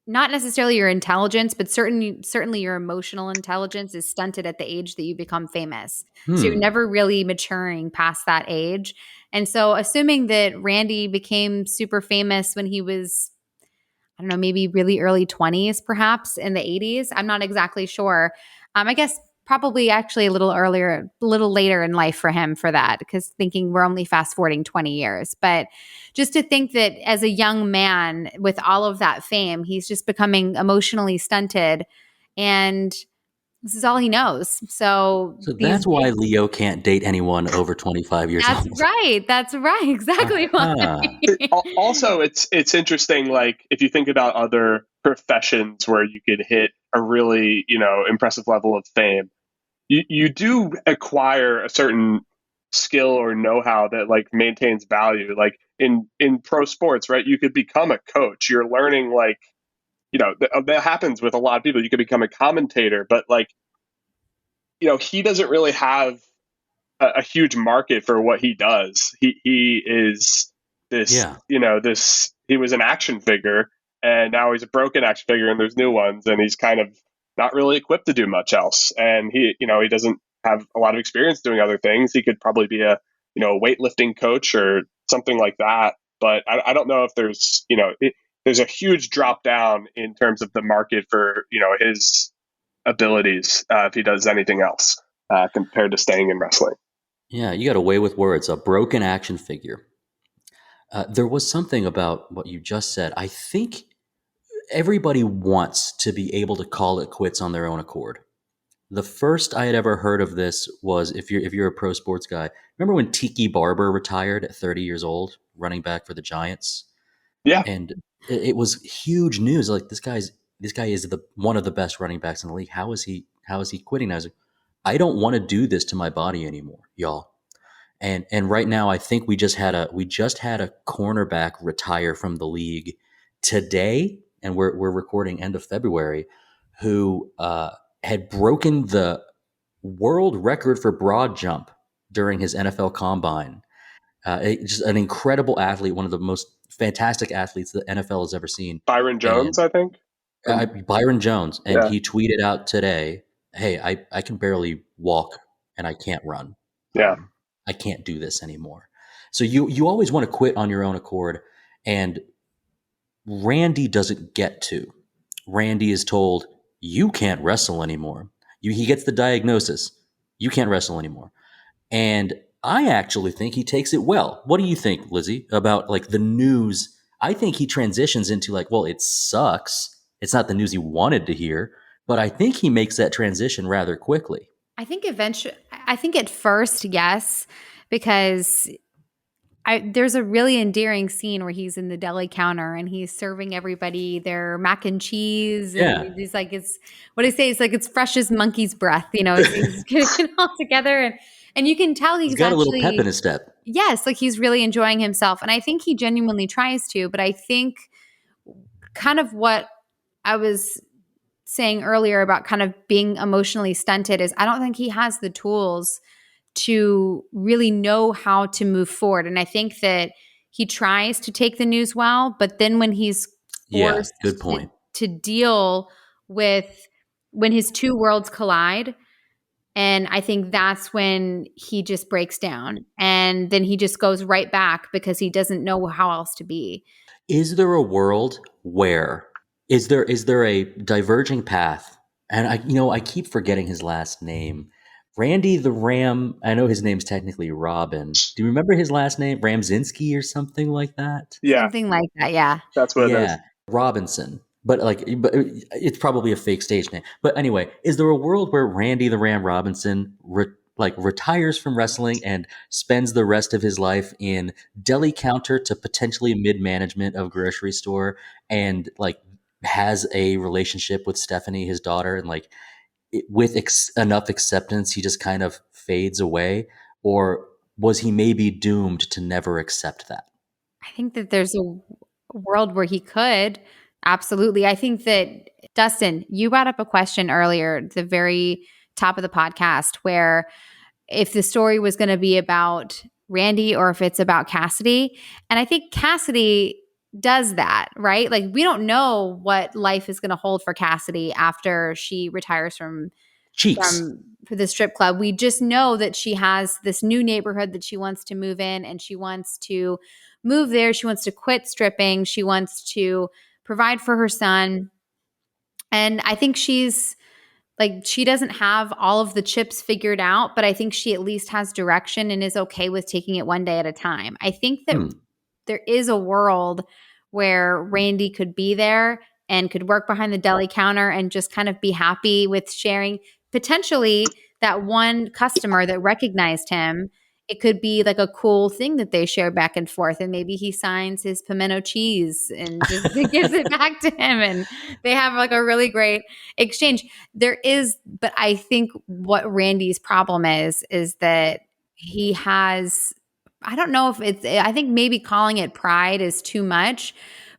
not necessarily your intelligence, but certainly your emotional intelligence is stunted at the age that you become famous. So you're never really maturing past that age. And so assuming that Randy became super famous when he was, I don't know, maybe really early 20s, perhaps in the 80s. I'm not exactly sure. I guess probably actually a little later in life for him for that, because thinking we're only fast forwarding 20 years. But just to think that as a young man with all of that fame, he's just becoming emotionally stunted, and this is all he knows. So that's why Leo can't date anyone over 25 years old. That's right. Exactly why. Also, it's interesting, like if you think about other professions where you could hit a really, impressive level of fame, you do acquire a certain skill or know-how that like maintains value. Like in pro sports, right? You could become a coach. You're learning, like, that happens with a lot of people. You could become a commentator, but like, he doesn't really have a huge market for what he does. He is this, he was an action figure, and now he's a broken action figure, and there's new ones, and he's kind of not really equipped to do much else. And he doesn't have a lot of experience doing other things. He could probably be a weightlifting coach or something like that. But I don't know if there's, there's a huge drop down in terms of the market for, his abilities if he does anything else compared to staying in wrestling. Yeah, you got a way with words, a broken action figure. There was something about what you just said. I think everybody wants to be able to call it quits on their own accord. The first I had ever heard of this was if you're a pro sports guy. Remember when Tiki Barber retired at 30 years old, running back for the Giants? Yeah, and it was huge news. Like this guy is one of the best running backs in the league. How is he quitting? I was like, I don't want to do this to my body anymore, y'all. And right now, I think we just had a cornerback retire from the league today, and we're recording end of February, who had broken the world record for broad jump during his NFL combine. Just an incredible athlete, one of the most fantastic athletes the NFL has ever seen. Byron Jones, I think. Byron Jones, and he tweeted out today, "Hey, I can barely walk and I can't run. Yeah, I can't do this anymore." So you always want to quit on your own accord, and Randy doesn't get to. Randy is told, "You can't wrestle anymore." He gets the diagnosis, "You can't wrestle anymore," and I actually think he takes it well. What do you think, Lizzy, about like the news? I think he transitions into like, well, it sucks. It's not the news he wanted to hear, but I think he makes that transition rather quickly. I think at first, yes, because there's a really endearing scene where he's in the deli counter and he's serving everybody their mac and cheese. And he's like, it's what I say. It's like, it's fresh as monkey's breath, he's getting it all together. And you can tell He's he's got a little pep actually, in his step. yes, like he's really enjoying himself. And I think he genuinely tries to, but I think kind of what I was saying earlier about kind of being emotionally stunted is I don't think he has the tools to really know how to move forward. And I think that he tries to take the news well, but then when he's Yeah, forced good point. to deal with when his two worlds collide, and I think that's when he just breaks down and then he just goes right back because he doesn't know how else to be. Is there a world where is there a diverging path? And I keep forgetting his last name. Randy the Ram, I know his name's technically Robin. Do you remember his last name? Ramzinski or something like that? Yeah, Something like that. Yeah. that's what it Yeah, is. Robinson. But it's probably a fake stage name. But anyway, is there a world where Randy the Ram Robinson retires from wrestling and spends the rest of his life in deli counter to potentially mid management of grocery store, and like has a relationship with Stephanie, his daughter, and like with enough acceptance, he just kind of fades away? Or was he maybe doomed to never accept that? I think that there's a world where he could. Absolutely. I think that, Dustin, you brought up a question earlier at the very top of the podcast where if the story was going to be about Randy or if it's about Cassidy. And I think Cassidy does that, right? Like, we don't know what life is going to hold for Cassidy after she retires Cheeks. from the strip club. We just know that she has this new neighborhood that she wants to move in, and she wants to move there. She wants to quit stripping. She wants to provide for her son. And I think she's like, she doesn't have all of the chips figured out, but I think she at least has direction and is okay with taking it one day at a time. I think that there is a world where Randy could be there and could work behind the deli counter and just kind of be happy with sharing potentially that one customer that recognized him. It could be like a cool thing that they share back and forth, and maybe he signs his pimento cheese and just gives it back to him, and they have like a really great exchange. But I think what Randy's problem is that he has, I don't know if I think maybe calling it pride is too much,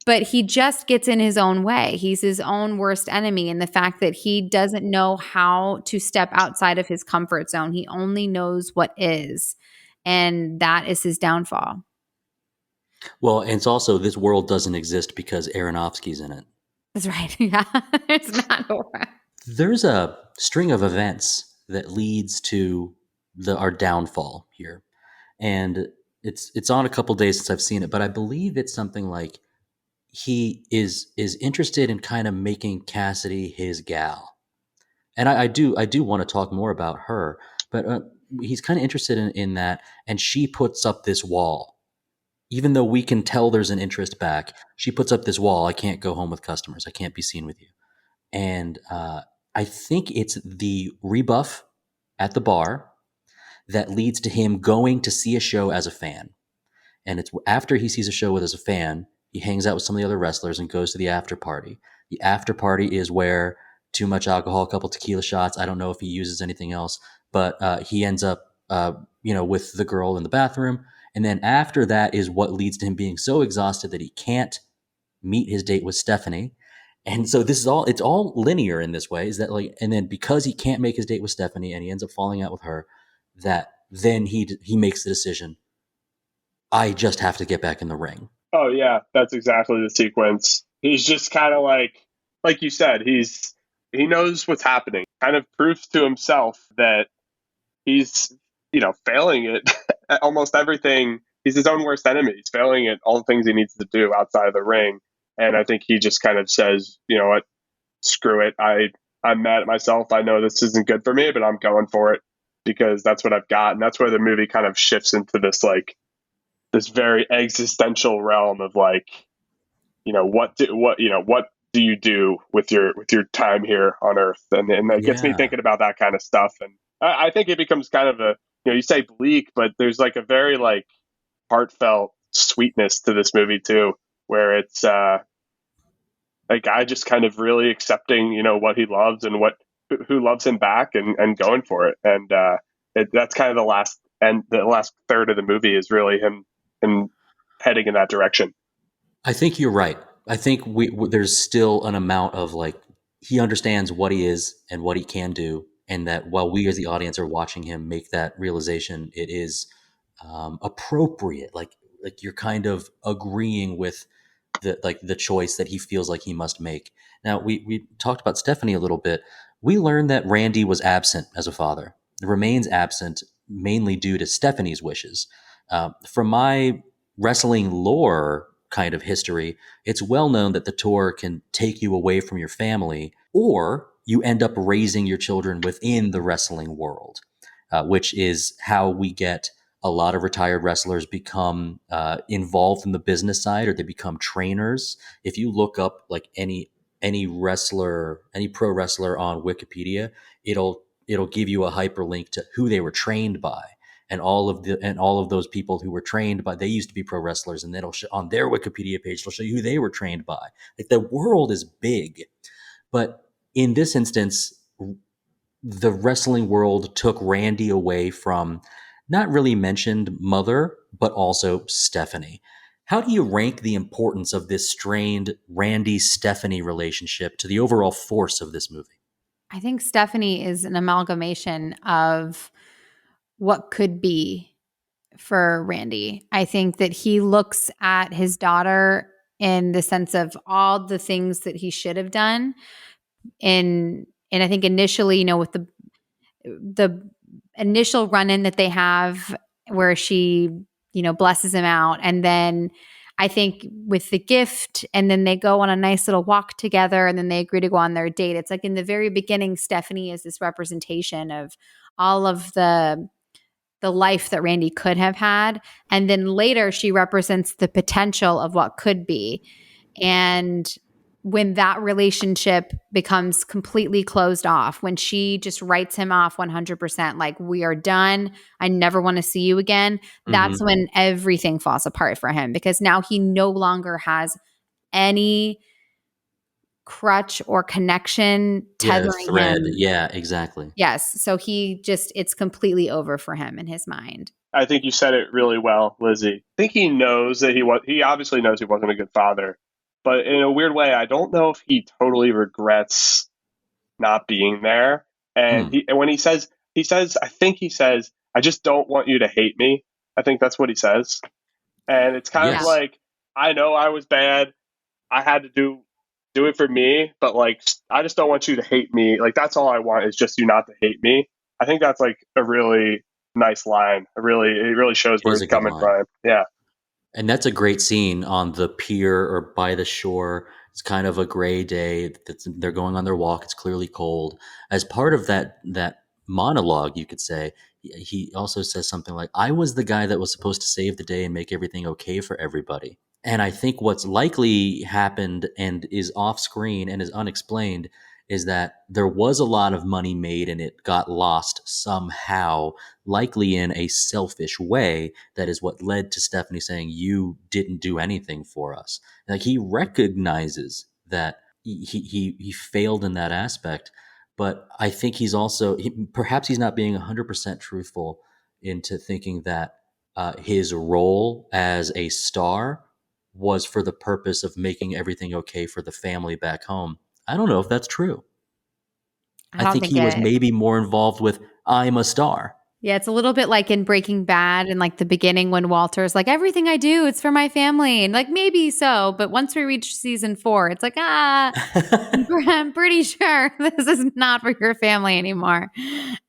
but he just gets in his own way. He's his own worst enemy. And the fact that he doesn't know how to step outside of his comfort zone, he only knows what is. And that is his downfall. Well, and it's also, this world doesn't exist because Aronofsky's in it. That's right. Yeah. It's not a world. There's a string of events that leads to our downfall here. And it's on a couple days since I've seen it, but I believe it's something like he is interested in kind of making Cassidy his gal. And I do want to talk more about her, but he's kind of interested in that. And she puts up this wall. Even though we can tell there's an interest back, she puts up this wall. I can't go home with customers. I can't be seen with you. And I think it's the rebuff at the bar that leads to him going to see a show as a fan. And it's after he sees a show as a fan, he hangs out with some of the other wrestlers and goes to the after party. The after party is where too much alcohol, a couple tequila shots. I don't know if he uses anything else, but he ends up, with the girl in the bathroom. And then after that is what leads to him being so exhausted that he can't meet his date with Stephanie. And so it's all linear in this way, is that like, and then because he can't make his date with Stephanie and he ends up falling out with her, that then he makes the decision, I just have to get back in the ring. Oh yeah, that's exactly the sequence. He's just kind of like you said, he knows what's happening. Kind of proves to himself that he's, failing it at almost everything. He's his own worst enemy. He's failing at all the things he needs to do outside of the ring. And I think he just kind of says, you know what, screw it. I'm mad at myself. I know this isn't good for me, but I'm going for it because that's what I've got. And that's where the movie kind of shifts into this very existential realm of like, what do you do with your time here on Earth? And that gets me thinking about that kind of stuff. And I think it becomes kind of a, you say bleak, but there's like a very like heartfelt sweetness to this movie too, where it's a guy just kind of really accepting, what he loves and who loves him back and going for it. And That's kind of the last third of the movie is really him heading in that direction. I think you're right. I think there's still an amount of like he understands what he is and what he can do, and that while we as the audience are watching him make that realization, it is appropriate. Like you're kind of agreeing with the choice that he feels like he must make. Now we talked about Stephanie a little bit. We learned that Randy was absent as a father. Remains absent mainly due to Stephanie's wishes. From my wrestling lore kind of history, it's well known that the tour can take you away from your family, or you end up raising your children within the wrestling world, which is how we get a lot of retired wrestlers become involved in the business side, or they become trainers. If you look up like any wrestler, any pro wrestler on Wikipedia, it'll give you a hyperlink to who they were trained by. And all of those people who were trained by, they used to be pro wrestlers, and it'll on their Wikipedia page, it'll show you who they were trained by. Like the world is big, but in this instance, the wrestling world took Randy away from not really mentioned mother, but also Stephanie. How do you rank the importance of this strained Randy-Stephanie relationship to the overall force of this movie? I think Stephanie is an amalgamation of what could be for Randy. I think that he looks at his daughter in the sense of all the things that he should have done. And I think initially, with the initial run-in that they have where she, blesses him out. And then I think with the gift, and then they go on a nice little walk together, and then they agree to go on their date. It's like in the very beginning, Stephanie is this representation of all of the life that Randy could have had. And then later she represents the potential of what could be. And when that relationship becomes completely closed off, when she just writes him off 100%, like, we are done, I never want to see you again, that's when everything falls apart for him, because now he no longer has any crutch or connection tethering him. Yeah, exactly. Yes. So it's completely over for him in his mind. I think you said it really well, Lizzy. I think he knows that he obviously knows he wasn't a good father, but in a weird way, I don't know if he totally regrets not being there. And when he says, I just don't want you to hate me. I think that's what he says. And it's kind of like, I know I was bad. I had to do it for me, but like, I just don't want you to hate me. Like, that's all I want is just you not to hate me. I think that's like a really nice line. It really shows where he's coming from. Yeah. And that's a great scene on the pier or by the shore. It's kind of a gray day. They're going on their walk. It's clearly cold. As part of that monologue, you could say, he also says something like, I was the guy that was supposed to save the day and make everything okay for everybody. And I think what's likely happened and is off screen and is unexplained is that there was a lot of money made and it got lost somehow, likely in a selfish way. That is what led to Stephanie saying, you didn't do anything for us. Like, he recognizes that he failed in that aspect, but I think he's also, perhaps he's not being 100% truthful into thinking that his role as a star was for the purpose of making everything okay for the family back home. I don't know if that's true. I think he was maybe more involved with, I'm a star. Yeah, it's a little bit like in Breaking Bad in like the beginning when Walter's like, everything I do, it's for my family. And like, maybe so. But once we reach season 4, it's like, I'm pretty sure this is not for your family anymore.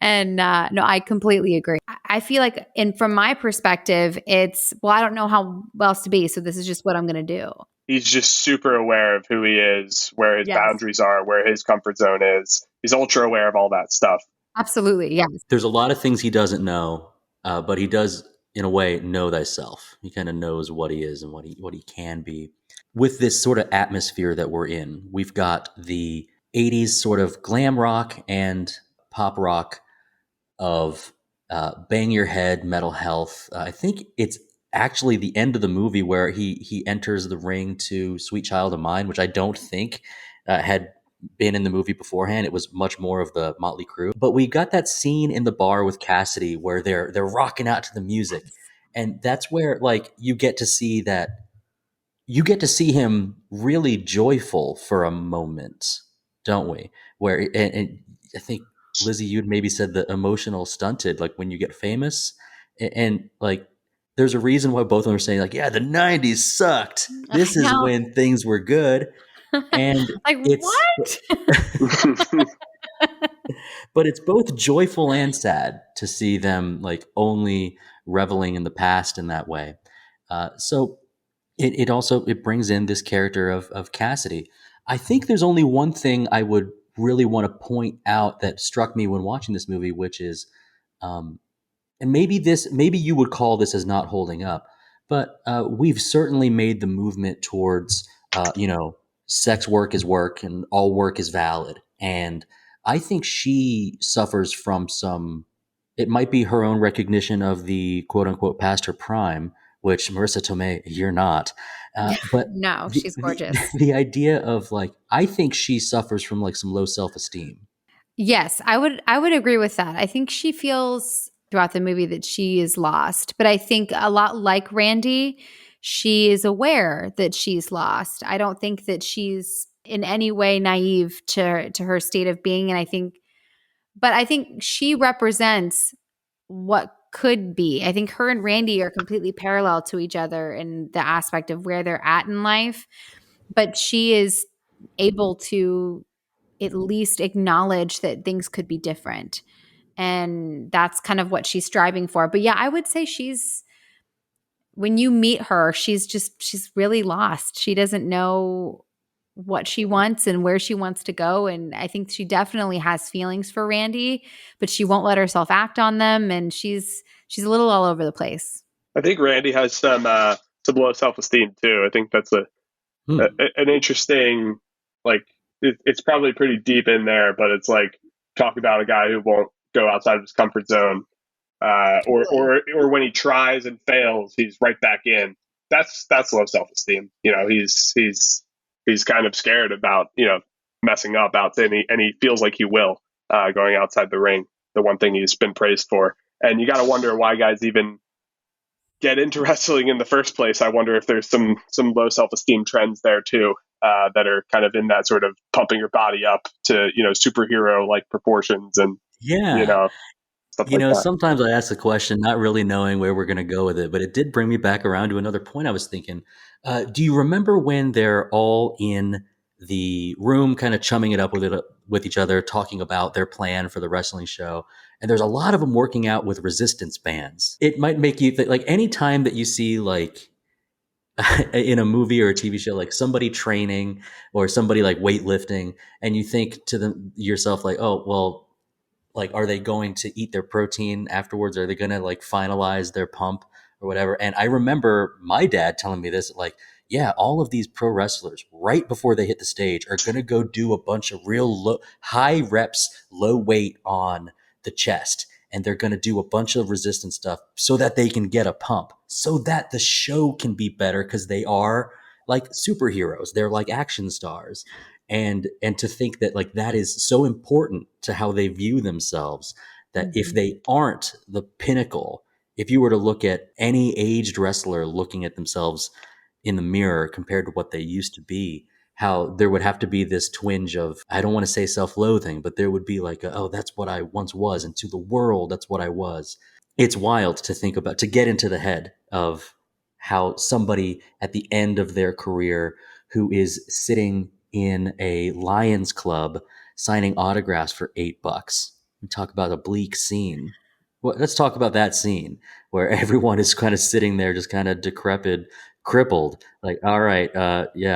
And no, I completely agree. I feel like, and from my perspective, it's, well, I don't know how else to be. So this is just what I'm going to do. He's just super aware of who he is, where his boundaries are, where his comfort zone is. He's ultra aware of all that stuff. Absolutely, yes. There's a lot of things he doesn't know, but he does, in a way, know thyself. He kind of knows what he is and what he can be. With this sort of atmosphere that we're in, we've got the 80s sort of glam rock and pop rock of bang your head, mental health. I think it's actually the end of the movie where he enters the ring to Sweet Child of Mine, which I don't think had been in the movie beforehand. It was much more of the Motley Crue. But we got that scene in the bar with Cassidy where they're rocking out to the music. And that's where like you get to see him really joyful for a moment, don't we? Where and I think Lizzy, you'd maybe said the emotional stunted, like when you get famous, and like there's a reason why both of them are saying like, yeah, the '90s sucked. This is know. when things were good, and Like, it's what? but it's both joyful and sad to see them like only reveling in the past in that way. So it also it brings in this character of Cassidy. I think there's only one thing I would really want to point out that struck me when watching this movie, which is, and maybe you would call this as not holding up, but we've certainly made the movement towards sex work is work and all work is valid, and I think she suffers from some. It might be her own recognition of the quote unquote past her prime, which Marisa Tomei, you're not. But No, she's gorgeous. The idea of like, I think she suffers from like some low self-esteem. Yes, I would agree with that. I think she feels throughout the movie that she is lost, but I think a lot like Randy, she is aware that she's lost. I don't think that she's in any way naive to her state of being, and I think she represents what could be. I think her and Randy are completely parallel to each other in the aspect of where they're at in life, but she is able to at least acknowledge that things could be different. And that's kind of what she's striving for. But yeah, I would say when you meet her, she's really lost. She doesn't know what she wants and where she wants to go. And I think she definitely has feelings for Randy, but she won't let herself act on them. And she's a little all over the place. I think Randy has some low self-esteem too. I think that's an interesting, like, it's probably pretty deep in there, but it's like talk about a guy who won't go outside of his comfort zone, or when he tries and fails, he's right back in. That's low self-esteem. He's kind of scared about messing up out there, and he feels like he will going outside the ring. The one thing he's been praised for, and you got to wonder why guys even get into wrestling in the first place. I wonder if there's some low self-esteem trends there too, that are kind of in that sort of pumping your body up to superhero like proportions and stuff like that. Sometimes I ask the question not really knowing where we're going to go with it, but it did bring me back around to another point I was thinking. Do you remember when they're all in the room kind of chumming it up with each other, talking about their plan for the wrestling show? And there's a lot of them working out with resistance bands. It might make you think, like, any time that you see like in a movie or a TV show, like somebody training or somebody like weightlifting, and you think to yourself like, oh, well, like, are they going to eat their protein afterwards? Are they going to like finalize their pump or whatever? And I remember my dad telling me this, like, yeah, all of these pro wrestlers right before they hit the stage are going to go do a bunch of real high reps, low weight on the chest. And they're going to do a bunch of resistance stuff so that they can get a pump, so that the show can be better, because they are like superheroes. They're like action stars. And to think that like that is so important to how they view themselves, that if they aren't the pinnacle, if you were to look at any aged wrestler looking at themselves in the mirror compared to what they used to be, how there would have to be this twinge of, I don't want to say self-loathing, but there would be like, oh, that's what I once was. And to the world, that's what I was. It's wild to think about, to get into the head of how somebody at the end of their career who is sitting in a Lions club signing autographs for $8. We talk about a bleak scene. Well, let's talk about that scene where everyone is kind of sitting there just kind of decrepit, crippled, like, all right, you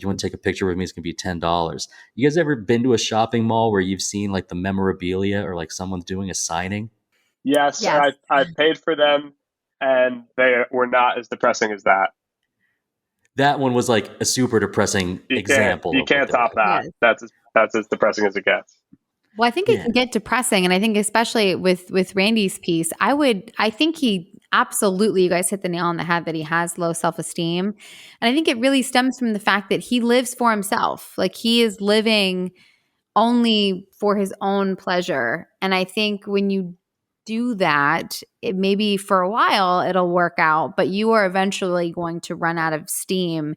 want to take a picture with me? It's gonna be $10. You guys ever been to a shopping mall where you've seen like the memorabilia or like someone's doing a signing? Yes. I paid for them, and they were not as depressing as that. That one was like a super depressing example. You can't top that. Yes. That's as depressing as it gets. Well, I think it can get depressing, and I think especially with Randy's piece, I think he absolutely, you guys hit the nail on the head that he has low self-esteem. And I think it really stems from the fact that he lives for himself. Like, he is living only for his own pleasure. And I think when you do that, it maybe for a while it'll work out, but you are eventually going to run out of steam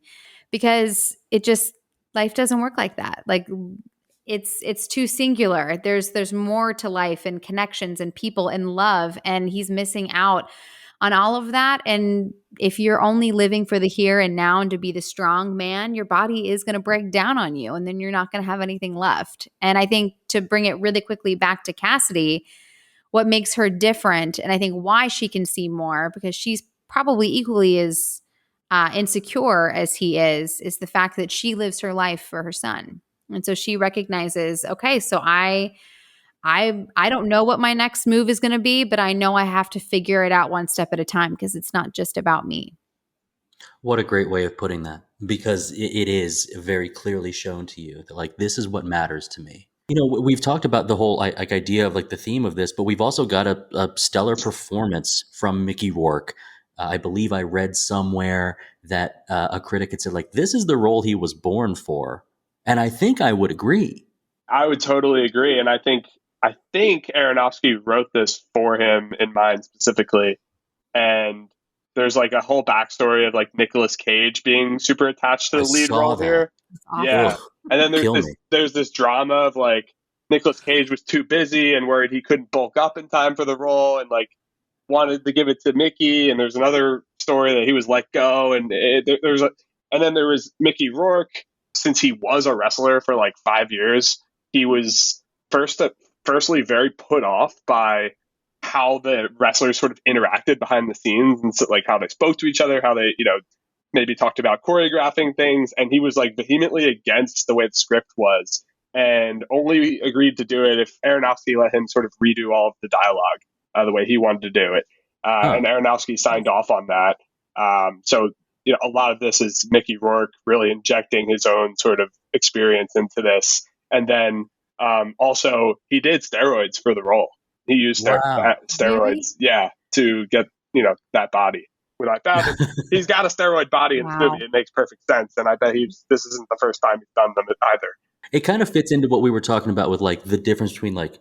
because life doesn't work like that. Like it's too singular. There's more to life and connections and people and love, and he's missing out on all of that. And if you're only living for the here and now and to be the strong man, your body is going to break down on you, and then you're not going to have anything left. And I think to bring it really quickly back to Cassidy, what makes her different, and I think why she can see more, because she's probably equally as insecure as he is the fact that she lives her life for her son. And so she recognizes, okay, so I don't know what my next move is going to be, but I know I have to figure it out one step at a time because it's not just about me. What a great way of putting that, because it is very clearly shown to you that like, this is what matters to me. You know, we've talked about the whole like idea of like the theme of this, but we've also got a stellar performance from Mickey Rourke. I believe I read somewhere that a critic had said like, this is the role he was born for. And I think I would agree. I would totally agree. And I think Aronofsky wrote this for him in mind specifically. And there's like a whole backstory of like Nicolas Cage being super attached to the lead role here. Awesome. Yeah. Ugh, And then there's this drama of like Nicolas Cage was too busy and worried he couldn't bulk up in time for the role and like wanted to give it to Mickey. And there's another story that he was let go. And then there was Mickey Rourke. Since he was a wrestler for like 5 years, he was firstly very put off by how the wrestlers sort of interacted behind the scenes and so, like how they spoke to each other, how they, maybe talked about choreographing things. And he was like vehemently against the way the script was and only agreed to do it if Aronofsky let him sort of redo all of the dialogue the way he wanted to do it. And Aronofsky signed off on that. So a lot of this is Mickey Rourke really injecting his own sort of experience into this. And then also he did steroids for the role. He used steroids, Really? yeah, to get, that body. We're like, he's got a steroid body in this movie. It makes perfect sense. And I bet this isn't the first time he's done them either. It kind of fits into what we were talking about with like the difference between like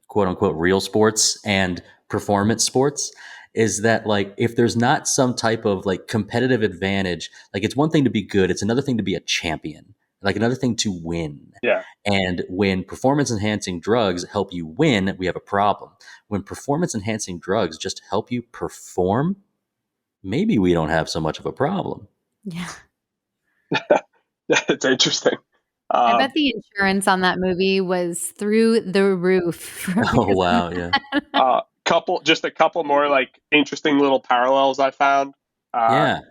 quote unquote real sports and performance sports. Is that like if there's not some type of like competitive advantage, like it's one thing to be good, it's another thing to be a champion, like another thing to win. Yeah. And when performance enhancing drugs help you win, we have a problem. When performance enhancing drugs just help you perform, maybe we don't have so much of a problem. Yeah. It's interesting. I bet the insurance on that movie was through the roof. Oh, wow. Yeah. A couple more like interesting little parallels I found.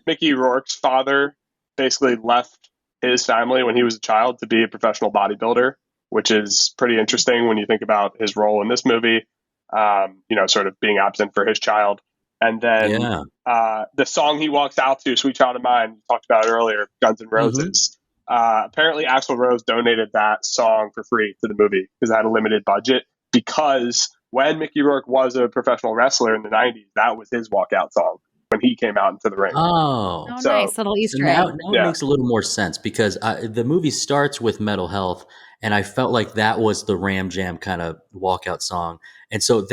Mickey Rourke's father basically left his family when he was a child to be a professional bodybuilder, which is pretty interesting when you think about his role in this movie, sort of being absent for his child. And then the song he walks out to, Sweet Child of Mine, we talked about it earlier, Guns N' Roses. Apparently Axl Rose donated that song for free to the movie because it had a limited budget, because when Mickey Rourke was a professional wrestler in the 90s, that was his walkout song when he came out into the ring. Oh, nice little Easter egg. Now it makes a little more sense because the movie starts with Mental Health, and I felt like that was the Ram Jam kind of walkout song. And so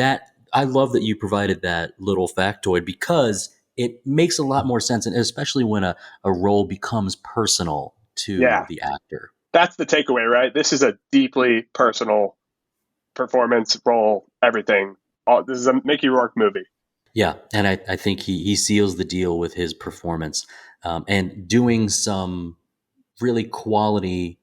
I love that you provided that little factoid because it makes a lot more sense, and especially when a role becomes personal to the actor. That's the takeaway, right? This is a deeply personal performance, role, everything. This is a Mickey Rourke movie. Yeah, and I think he seals the deal with his performance and doing some really quality,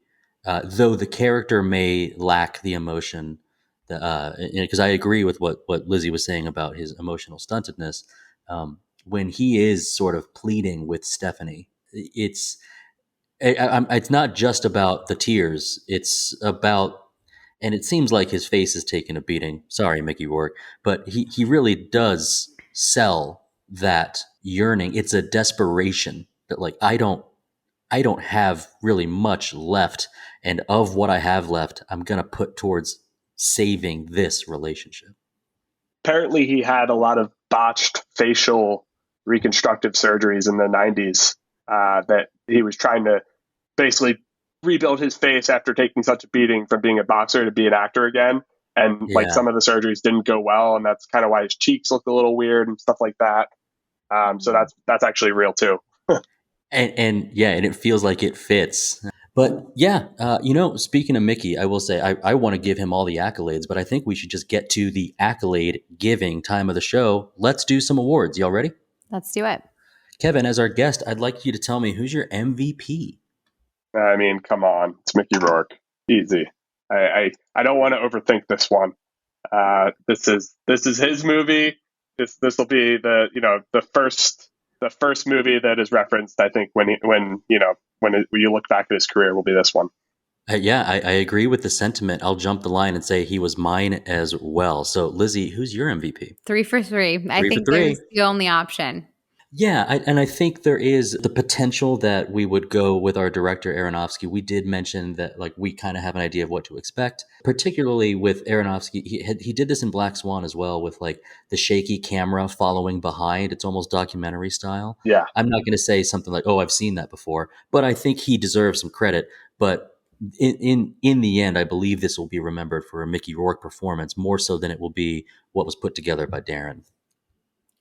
though the character may lack the emotion. Because I agree with what Lizzy was saying about his emotional stuntedness. When he is sort of pleading with Stephanie, it's not just about the tears. It's about, and it seems like his face is taking a beating. Sorry, Mickey Rourke, but he really does sell that yearning. It's a desperation that like I don't have really much left, and of what I have left, I'm gonna put towards saving this relationship. Apparently, he had a lot of botched facial reconstructive surgeries in the 90s that he was trying to basically rebuild his face after taking such a beating from being a boxer to be an actor again. And like Yeah. some of the surgeries didn't go well, and that's kind of why his cheeks look a little weird and stuff like that. So that's actually real too. And it feels like it fits. But yeah, speaking of Mickey, I will say I want to give him all the accolades, but I think we should just get to the accolade giving time of the show. Let's do some awards. Y'all ready? Let's do it. Kevin, as our guest, I'd like you to tell me who's your MVP. I mean, come on, it's Mickey Rourke, easy. I don't want to overthink this one. This is his movie. This will be the first movie that is referenced. I think when you look back at his career, will be this one. I agree with the sentiment. I'll jump the line and say he was mine as well. So, Lizzy, who's your MVP? 3 for 3. I think there's the only option. Yeah, I think there is the potential that we would go with our director, Aronofsky. We did mention that like we kind of have an idea of what to expect, particularly with Aronofsky. He did this in Black Swan as well with like the shaky camera following behind. It's almost documentary style. Yeah. I'm not going to say something like, oh, I've seen that before, but I think he deserves some credit. But in the end, I believe this will be remembered for a Mickey Rourke performance more so than it will be what was put together by Darren.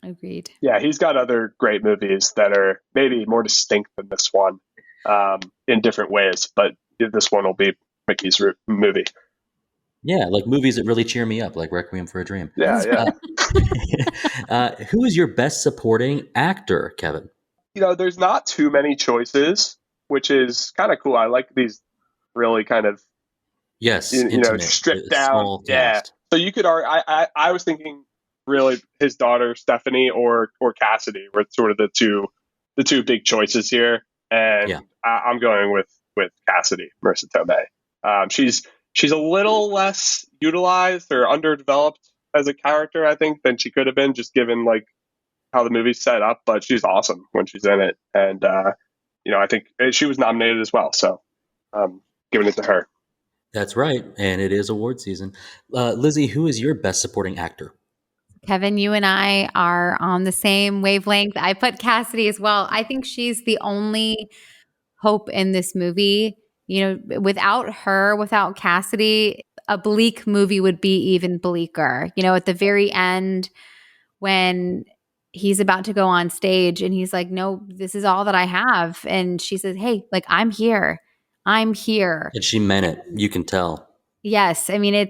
Agreed. Yeah, he's got other great movies that are maybe more distinct than this one in different ways, but this one will be Mickey's movie. Yeah, like movies that really cheer me up, like Requiem for a Dream. Yeah. Who is your best supporting actor, Kevin? There's not too many choices, which is kind of cool. I like these really kind of intimate, stripped down. Yeah. So you could argue. I was thinking really his daughter Stephanie or Cassidy were sort of the two big choices here, and I'm going with Cassidy, Marisa Tomei. She's a little less utilized or underdeveloped as a character, I think, than she could have been, just given like how the movie's set up. But she's awesome when she's in it, and I think she was nominated as well, so giving it to her. That's right, and it is award season. Lizzy, who is your best supporting actor? Kevin, you and I are on the same wavelength. I put Cassidy as well. I think she's the only hope in this movie. Without her, without Cassidy, a bleak movie would be even bleaker. At the very end, when he's about to go on stage and he's like, no, this is all that I have. And she says, hey, like, I'm here. And she meant it. You can tell. Yes. I mean,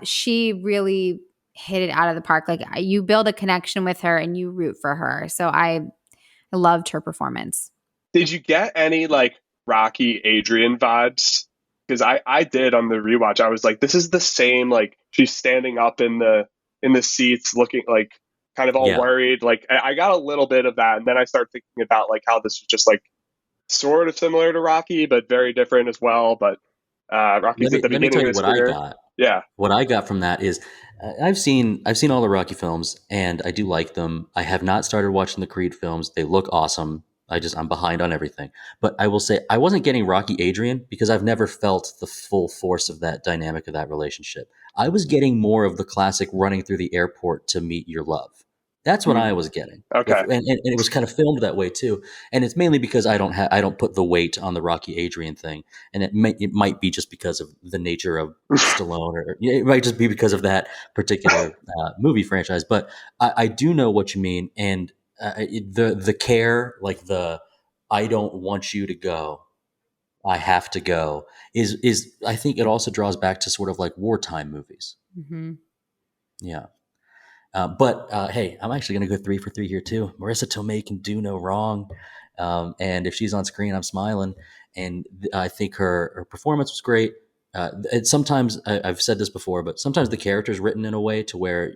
she really hit it out of the park. Like, you build a connection with her and you root for her. So I loved her performance. Did you get any like Rocky Adrian vibes? Because I did on the rewatch. I was like, this is the same, like she's standing up in the seats looking like kind of all worried. Like I got a little bit of that. And then I started thinking about like how this was just like sort of similar to Rocky, but very different as well. But Rocky's at the beginning of his career. What I got. Yeah. What I got from that is I've seen all the Rocky films and I do like them. I have not started watching the Creed films. They look awesome. I'm behind on everything. But I will say I wasn't getting Rocky Adrian because I've never felt the full force of that dynamic of that relationship. I was getting more of the classic running through the airport to meet your love. That's what I was getting. Okay. And it was kind of filmed that way too. And it's mainly because I don't put the weight on the Rocky Adrian thing. And it might be just because of the nature of Stallone, or it might just be because of that particular movie franchise. But I do know what you mean. And the care, like the I don't want you to go, I have to go, is I think it also draws back to sort of like wartime movies. Mm-hmm. Yeah. But hey, I'm actually going to go 3 for 3 here too. Marisa Tomei can do no wrong. And if she's on screen, I'm smiling. And I think her performance was great. Sometimes I've said this before, but sometimes the character is written in a way to where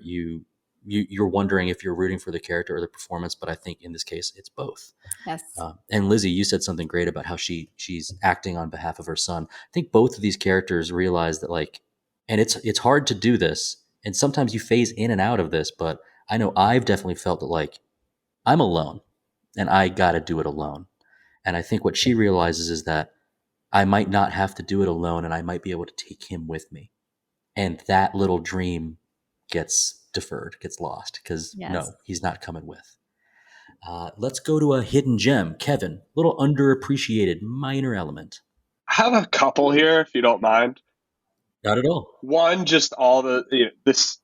you're wondering if you're rooting for the character or the performance. But I think in this case, it's both. Yes. And Lizzy, you said something great about how she's acting on behalf of her son. I think both of these characters realize that and it's hard to do this. And sometimes you phase in and out of this, but I know I've definitely felt that like I'm alone and I got to do it alone. And I think what she realizes is that I might not have to do it alone and I might be able to take him with me. And that little dream gets deferred, gets lost because no, he's not coming with. Let's go to a hidden gem. Kevin, little underappreciated minor element. I have a couple here, if you don't mind. Not at all. One, just all this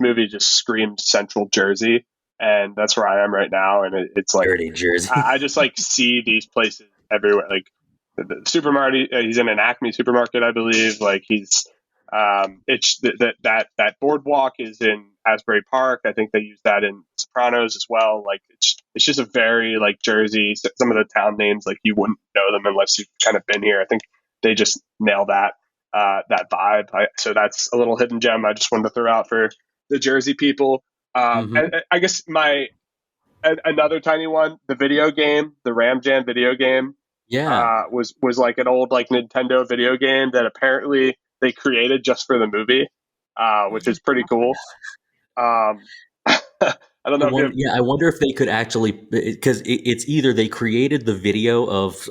movie just screams Central Jersey, and that's where I am right now. And it's like Dirty Jersey. I just like see these places everywhere. Like the supermarket, he's in an Acme supermarket, I believe. Like he's it's that boardwalk is in Asbury Park. I think they use that in Sopranos as well. Like it's just a very like Jersey. Some of the town names, like you wouldn't know them unless you've kind of been here. I think they just nail that vibe. So that's a little hidden gem I just wanted to throw out for the Jersey people. And I guess another tiny one, the video game, the Ram Jam video game, was like an old like Nintendo video game that apparently they created just for the movie, which is pretty cool. I don't know. I wonder if they could actually, because it's either they created the video of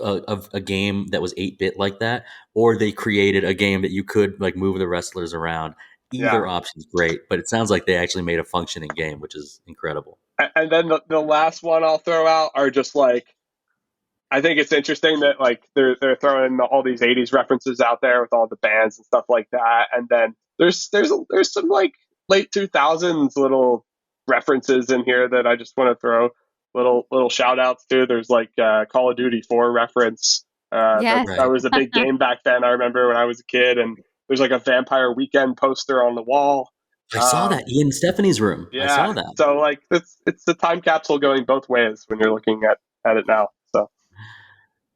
a game that was 8-bit like that, or they created a game that you could like move the wrestlers around. Either option's great, but it sounds like they actually made a functioning game, which is incredible. And then the last one I'll throw out are just like, I think it's interesting that like they're throwing all these 80s references out there with all the bands and stuff like that, and then there's some like late 2000s little references in here that I just want to throw little shout outs to. There's like Call of Duty 4 reference. That was a big game back then. I remember when I was a kid, and there's like a Vampire Weekend poster on the wall. I saw that in Stephanie's room. Yeah, I saw that. So like it's the time capsule going both ways when you're looking at it now. So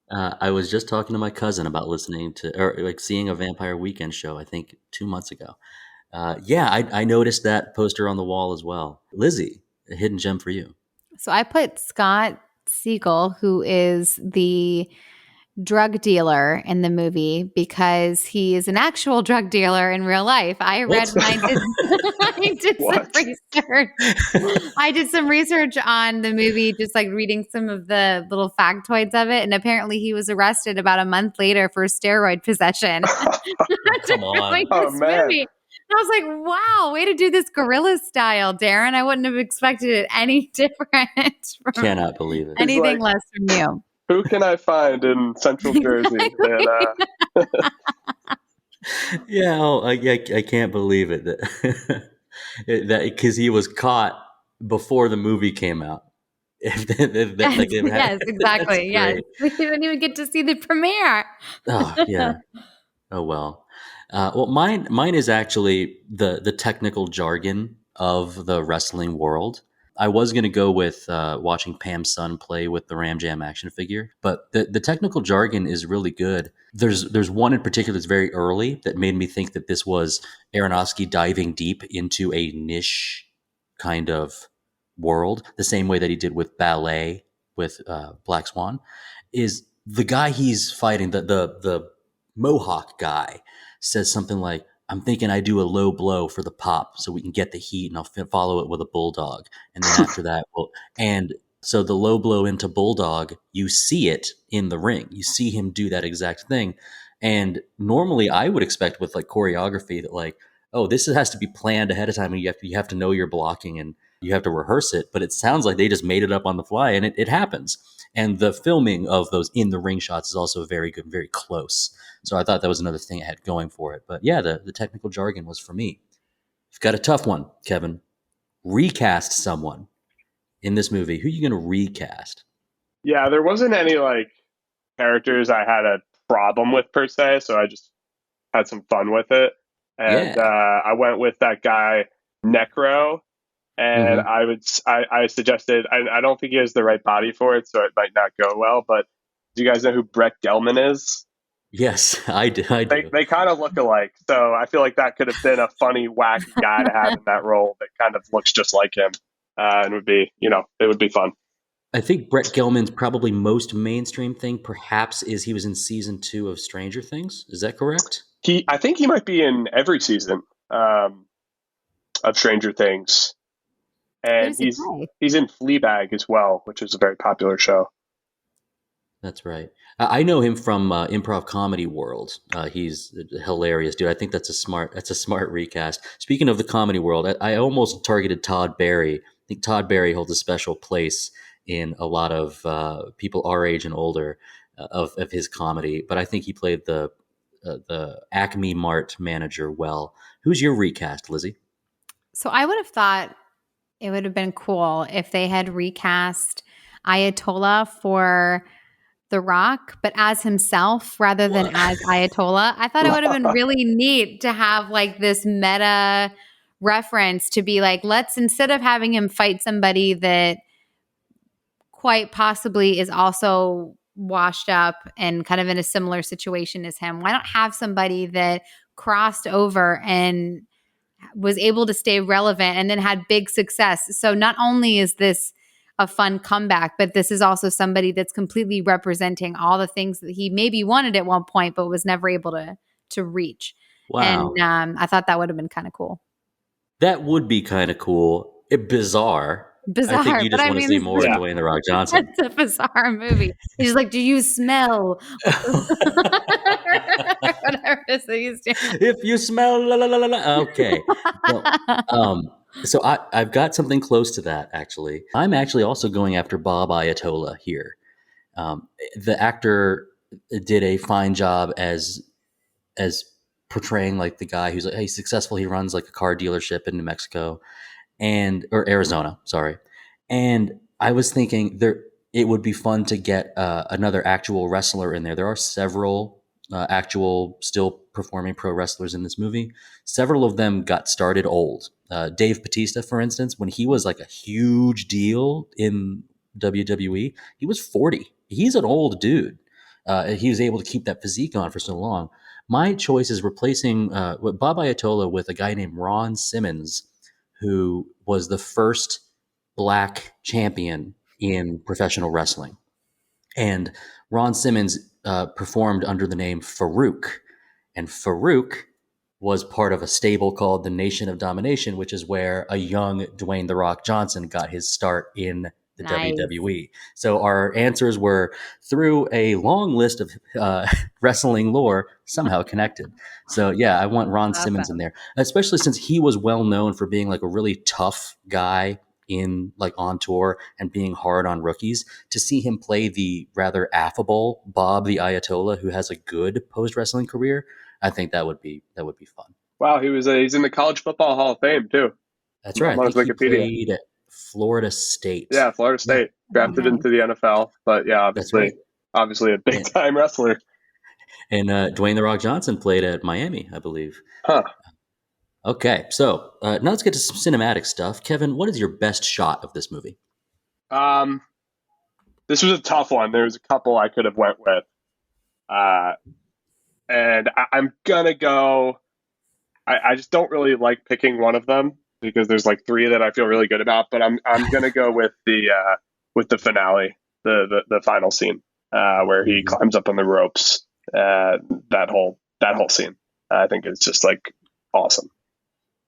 I was just talking to my cousin about listening to or like seeing a Vampire Weekend show, I think 2 months ago. I noticed that poster on the wall as well. Lizzy, a hidden gem for you. So I put Scott Siegel, who is the drug dealer in the movie, because he is an actual drug dealer in real life. I read when I did some research. I did some research on the movie, just like reading some of the little factoids of it. And apparently he was arrested about a month later for steroid possession. Come on. Movie. I was like, wow, way to do this guerrilla style, Darren. I wouldn't have expected it any different. Cannot believe it. Anything less from you. Who can I find in Central Jersey? I can't believe it. That because he was caught before the movie came out. Yes, exactly. Yes, we didn't even get to see the premiere. Oh yeah. Oh well. Mine is actually the technical jargon of the wrestling world. I was going to go with watching Pam's son play with the Ram Jam action figure, but the technical jargon is really good. There's one in particular that's very early that made me think that this was Aronofsky diving deep into a niche kind of world, the same way that he did with ballet with Black Swan. Is the guy he's fighting, the Mohawk guy, says something like, I'm thinking I do a low blow for the pop so we can get the heat, and I'll follow it with a bulldog. And then after that, so the low blow into bulldog, you see it in the ring. You see him do that exact thing. And normally I would expect with like choreography that like, oh, this has to be planned ahead of time, and you have to know your blocking and you have to rehearse it. But it sounds like they just made it up on the fly, and it happens. And the filming of those in the ring shots is also very good, very close. So I thought that was another thing it had going for it. But yeah, the technical jargon was for me. You've got a tough one, Kevin. Recast someone in this movie. Who are you going to recast? Yeah, there wasn't any like characters I had a problem with per se, so I just had some fun with it. And I went with that guy Necro, and I suggested, I don't think he has the right body for it, so it might not go well. But do you guys know who Brett Gelman is? Yes, I do. They kind of look alike, so I feel like that could have been a funny, wacky guy to have in that role that kind of looks just like him, and would be, it would be fun. I think Brett Gelman's probably most mainstream thing, perhaps, is he was in season 2 of Stranger Things. Is that correct? I think he might be in every season of Stranger Things, and he's in Fleabag as well, which is a very popular show. That's right. I know him from Improv Comedy World. He's hilarious, dude. I think that's a smart recast. Speaking of the comedy world, I almost targeted Todd Barry. I think Todd Barry holds a special place in a lot of people our age and older. of his comedy, but I think he played the Acme Mart manager well. Who's your recast, Lizzy? So I would have thought it would have been cool if they had recast Ayatollah for The Rock, but as himself rather than as Ayatollah. I thought it would have been really neat to have like this meta reference to be like, let's, instead of having him fight somebody that quite possibly is also washed up and kind of in a similar situation as him, why not have somebody that crossed over and was able to stay relevant and then had big success? So not only is this a fun comeback, but this is also somebody that's completely representing all the things that he maybe wanted at one point, but was never able to reach. Wow. And I thought that would have been kind of cool. That would be kind of cool. Bizarre. I think you just want to see more of Dwayne The Rock Johnson. It's a bizarre movie. He's like, do you smell? Whatever it is that he's doing. If you smell, la, la, la, la, la. Okay. So I've got something close to that, actually. I'm actually also going after Bob Ayatollah here. The actor did a fine job as portraying like the guy who's like, hey, he's successful. He runs like a car dealership in New Mexico or Arizona, sorry. And I was thinking it would be fun to get another actual wrestler in there. There are several actual still performing pro wrestlers in this movie. Several of them got started old. Dave Bautista, for instance, when he was like a huge deal in WWE, he was 40. He's an old dude. He was able to keep that physique on for so long. My choice is replacing Bob Ayatollah with a guy named Ron Simmons, who was the first Black champion in professional wrestling. And Ron Simmons performed under the name Farouk. And Farouk was part of a stable called the Nation of Domination, which is where a young Dwayne The Rock Johnson got his start in the WWE. So our answers were, through a long list of wrestling lore, somehow connected. So yeah, I want Ron Simmons in there, especially since he was well known for being like a really tough guy in like on tour and being hard on rookies. To see him play the rather affable Bob the Ayatollah, who has a good post wrestling career, I think that would be fun. Wow, he's in the College Football Hall of Fame too. That's right. I think he played at Florida State. Yeah, Florida State. Drafted into the NFL, but yeah, obviously a big time wrestler. And Dwayne The Rock Johnson played at Miami, I believe. Huh. Okay, so now let's get to some cinematic stuff. Kevin, what is your best shot of this movie? This was a tough one. There was a couple I could have went with. And I'm going to go... I just don't really like picking one of them because there's like three that I feel really good about, but I'm going to go with the finale, the final scene, where he climbs up on the ropes. That whole scene, I think is just like awesome.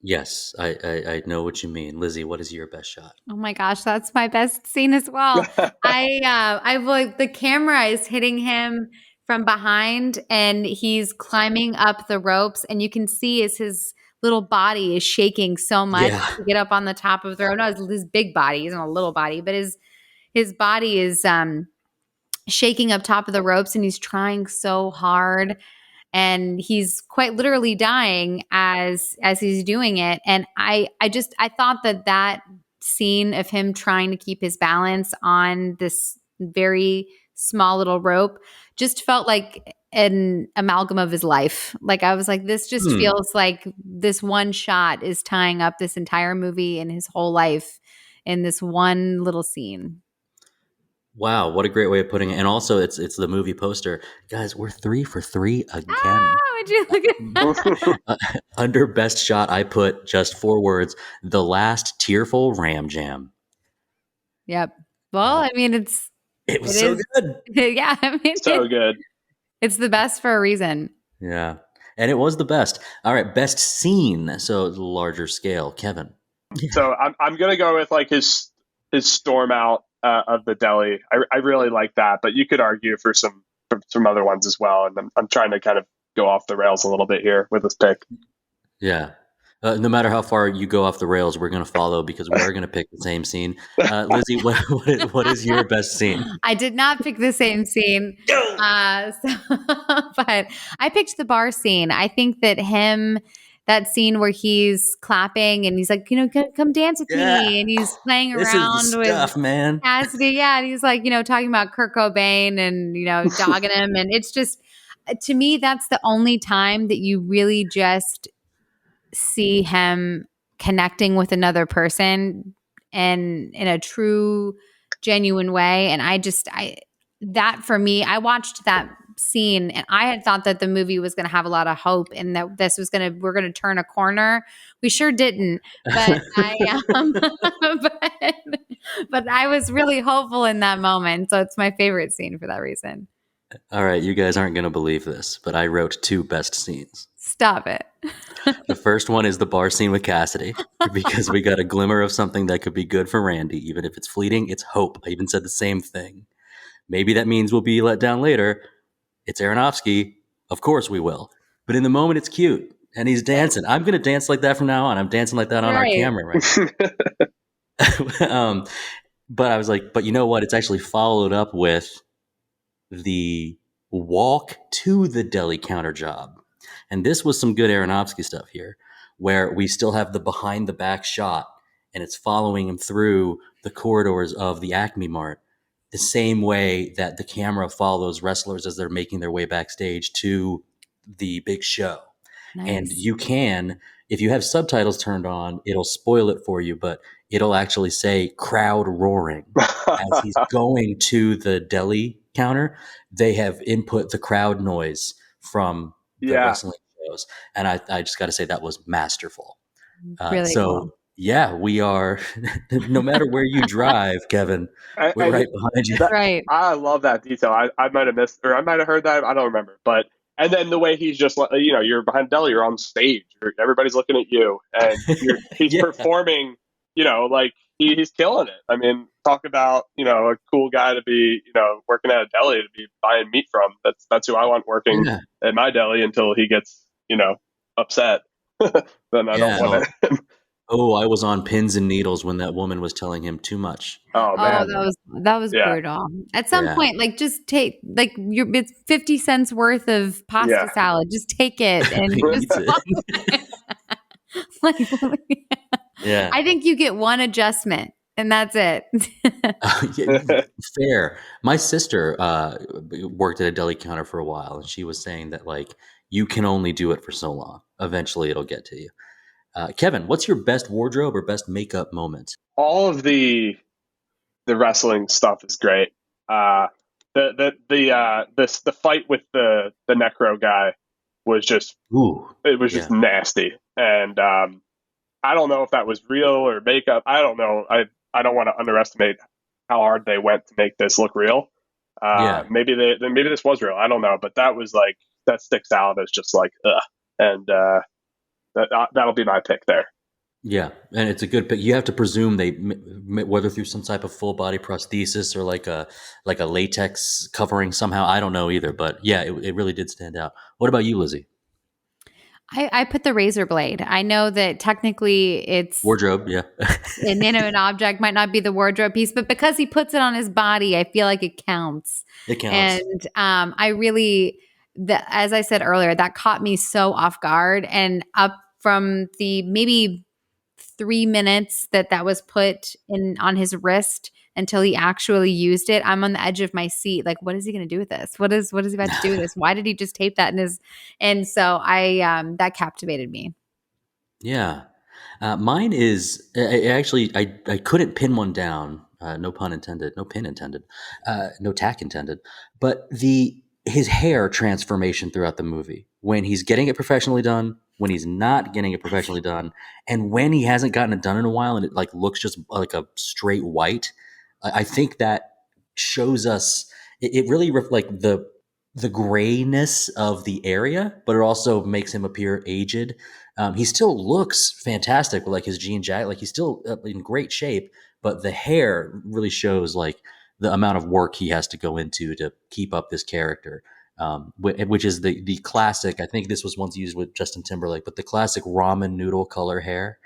Yes, I know what you mean. Lizzy, what is your best shot? Oh my gosh, that's my best scene as well. I like the camera is hitting him from behind and he's climbing up the ropes and you can see as his little body is shaking so much to get up on the top of the rope. No, his big body, he's not a little body, but his body is shaking up top of the ropes and he's trying so hard. And he's quite literally dying as he's doing it. And I thought that scene of him trying to keep his balance on this very small little rope just felt like an amalgam of his life. Like I was like, this just feels like this one shot is tying up this entire movie and his whole life in this one little scene. Wow, what a great way of putting it. And also it's the movie poster. Guys, we're 3 for 3 again. Would you look at that? Under best shot, I put just 4 words, the last tearful ram jam. Yep. Well, I mean, it was so good. Yeah, I mean, so good. It's the best for a reason. Yeah. And it was the best. All right, best scene. So larger scale. Kevin. So I'm going to go with like his storm out of the deli. I really like that, but you could argue for some other ones as well. And I'm trying to kind of go off the rails a little bit here with this pick. Yeah. No matter how far you go off the rails, we're going to follow because we are going to pick the same scene. Lizzy, what is your best scene? I did not pick the same scene, but I picked the bar scene. I think that that scene where he's clapping and he's like, come dance with me, and he's playing This around is the with stuff, man. Cassidy, yeah, and he's like, talking about Kurt Cobain and dogging him, and it's just, to me, that's the only time that you really just see him connecting with another person and in a true, genuine way. And that for me, I watched that scene and I had thought that the movie was going to have a lot of hope and that we're going to turn a corner. We sure didn't, but but I was really hopeful in that moment. So it's my favorite scene for that reason. All right, you guys aren't going to believe this, but I wrote 2 best scenes. Stop it. The first one is the bar scene with Cassidy, because we got a glimmer of something that could be good for Randy. Even if it's fleeting, it's hope. I even said the same thing. Maybe that means we'll be let down later. It's Aronofsky. Of course we will. But in the moment, it's cute. And he's dancing. I'm going to dance like that from now on. I'm dancing like that on our camera right now. But I was like, but you know what? It's actually followed up with the walk to the deli counter job. And this was some good Aronofsky stuff here, where we still have the behind the back shot and it's following him through the corridors of the Acme Mart, the same way that the camera follows wrestlers as they're making their way backstage to the big show. Nice. And you can, if you have subtitles turned on, it'll spoil it for you, but it'll actually say crowd roaring as he's going to the deli counter. They have input the crowd noise from the wrestling shows. And I just got to say that was masterful. Really cool. Yeah, we are, no matter where you drive, Kevin, we're right behind you. Right. I love that detail. I might have missed, or I might have heard that. I don't remember. But, and then the way he's just, you're behind deli, you're on stage, everybody's looking at you, and he's performing, he's killing it. I mean, talk about, a cool guy to be, working at a deli to be buying meat from. That's who I want working at my deli until he gets, upset. Then I don't want it. Oh, I was on pins and needles when that woman was telling him too much. Oh man, that was brutal. At some point, just take it's 50 cents worth of pasta salad. Just take it and I think you get one adjustment and that's it. Fair. My sister worked at a deli counter for a while, and she was saying that you can only do it for so long. Eventually, it'll get to you. Kevin, what's your best wardrobe or best makeup moment? All of the wrestling stuff is great. The fight with the necro guy was just just nasty, and I don't know if that was real or makeup. I don't know. I don't want to underestimate how hard they went to make this look real. Maybe this was real. I don't know, but that was that sticks out as just ugh. And that'll be my pick there. Yeah, and it's a good pick. You have to presume they, whether through some type of full body prosthesis or like a latex covering somehow. I don't know either, but yeah, it really did stand out. What about you, Lizzy? I put the razor blade. I know that technically it's wardrobe, yeah. An inanimate object might not be the wardrobe piece, but because he puts it on his body, I feel like it counts. It counts. And I really, as I said earlier, that caught me so off guard, and up from the maybe 3 minutes that was put on his wrist until he actually used it, I'm on the edge of my seat. What is he going to do with this? What is he about to do with this? Why did he just tape that in his? And so that captivated me. Yeah. Mine is I couldn't pin one down. No pun intended. No pin intended. No tack intended. But his hair transformation throughout the movie, when he's getting it professionally done, when he's not getting it professionally done, and when he hasn't gotten it done in a while and it looks just like a straight white. I think that shows us it really the grayness of the area, but it also makes him appear aged. He still looks fantastic with his jean jacket. He's still in great shape, but the hair really shows the amount of work he has to go into to keep up this character. which is the classic. I think this was once used with Justin Timberlake, but the classic ramen noodle color hair.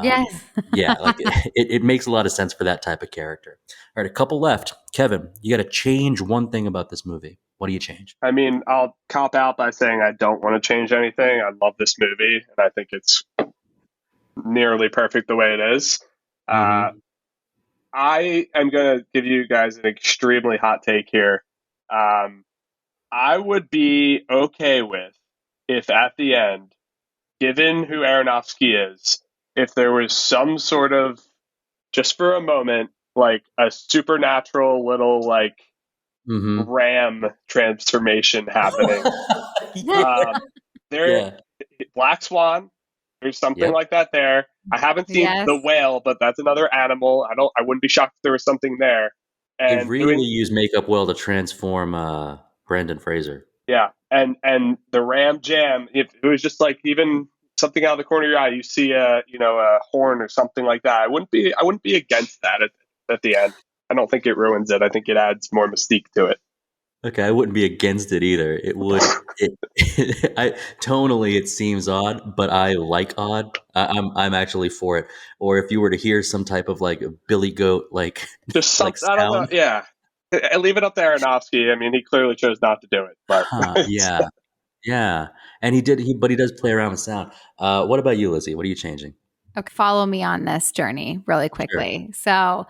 Yes. Yeah, like it makes a lot of sense for that type of character. All right, a couple left. Kevin, you got to change one thing about this movie. What do you change? I mean, I'll cop out by saying I don't want to change anything. I love this movie, and I think it's nearly perfect the way it is. Mhm. I am going to give you guys an extremely hot take here. I would be okay with if at the end, given who Aronofsky is, if there was some sort of, just for a moment, like a supernatural little like Mhm. ram transformation happening. Yeah. There, Yeah. Black Swan. There's something Yep. like that there. I haven't seen Yes. the whale, but that's another animal. I wouldn't be shocked if there was something there. They And really doing, use makeup well to transform Brendan Fraser. yeah, and the ram jam. If it was just like even something out of the corner of your eye, you see a horn or something like that. I wouldn't be against that at the end. I don't think it ruins it. I think it adds more mystique to it. Okay, I wouldn't be against it either. It would. Tonally, it seems odd, but I like odd. I'm actually for it. Or if you were to hear some type of like Billy Goat like Just like something. I don't know. sound, Yeah, I leave it up to Aronofsky. I mean, he clearly chose not to do it, but yeah, and but he does play around with sound. What about you, Lizzy? What are you changing? Okay, follow me on this journey really quickly. So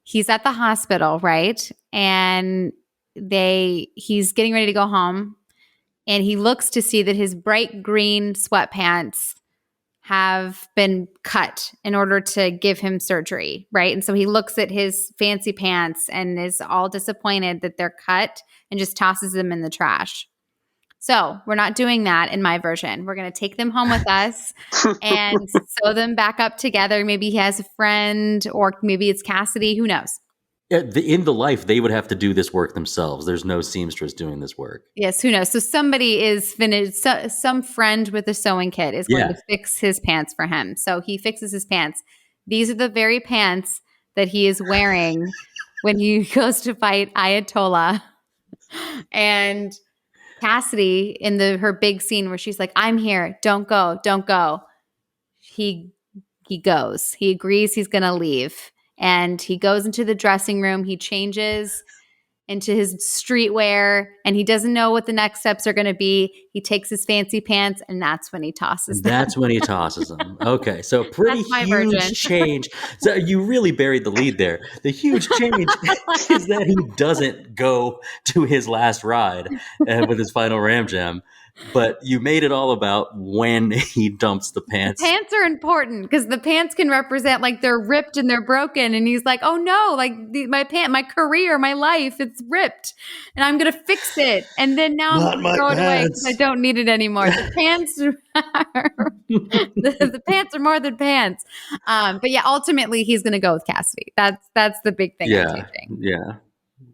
he's at the hospital, right? And he's getting ready to go home, and he looks to see that his bright green sweatpants have been cut in order to give him surgery, right? And so he looks at his fancy pants and is all disappointed that they're cut and just tosses them in the trash. So we're not doing that in my version. We're going to take them home with us and sew them back up together. Maybe he has a friend, or maybe it's Cassidy. Who knows? Yeah, in the life, they would have to do this work themselves. There's no seamstress doing this work. Yes, who knows? So somebody is finished. Some friend with a sewing kit is going to fix his pants for him. So he fixes his pants. These are the very pants that he is wearing when he goes to fight Ayatollah. And Cassidy in her big scene where she's like, "I'm here. Don't go. Don't go." He goes. He agrees he's going to leave. And he goes into the dressing room. He changes into his streetwear, and he doesn't know what the next steps are going to be. He takes his fancy pants, and that's when he tosses them. That's when he tosses them. Okay, so pretty That's my huge version. change. So you really buried the lead there. The huge change is that he doesn't go to his last ride with his final ram jam. But you made it all about when he dumps the pants. The pants are important because the pants can represent like they're ripped and they're broken. And he's like, "Oh no, like my career, my life, it's ripped, and I'm gonna fix it. And then now I'm gonna throw it away because I don't need it anymore." The pants, the pants are more than pants. But yeah, ultimately he's gonna go with Cassidy. That's the big thing. I'm changing. Yeah.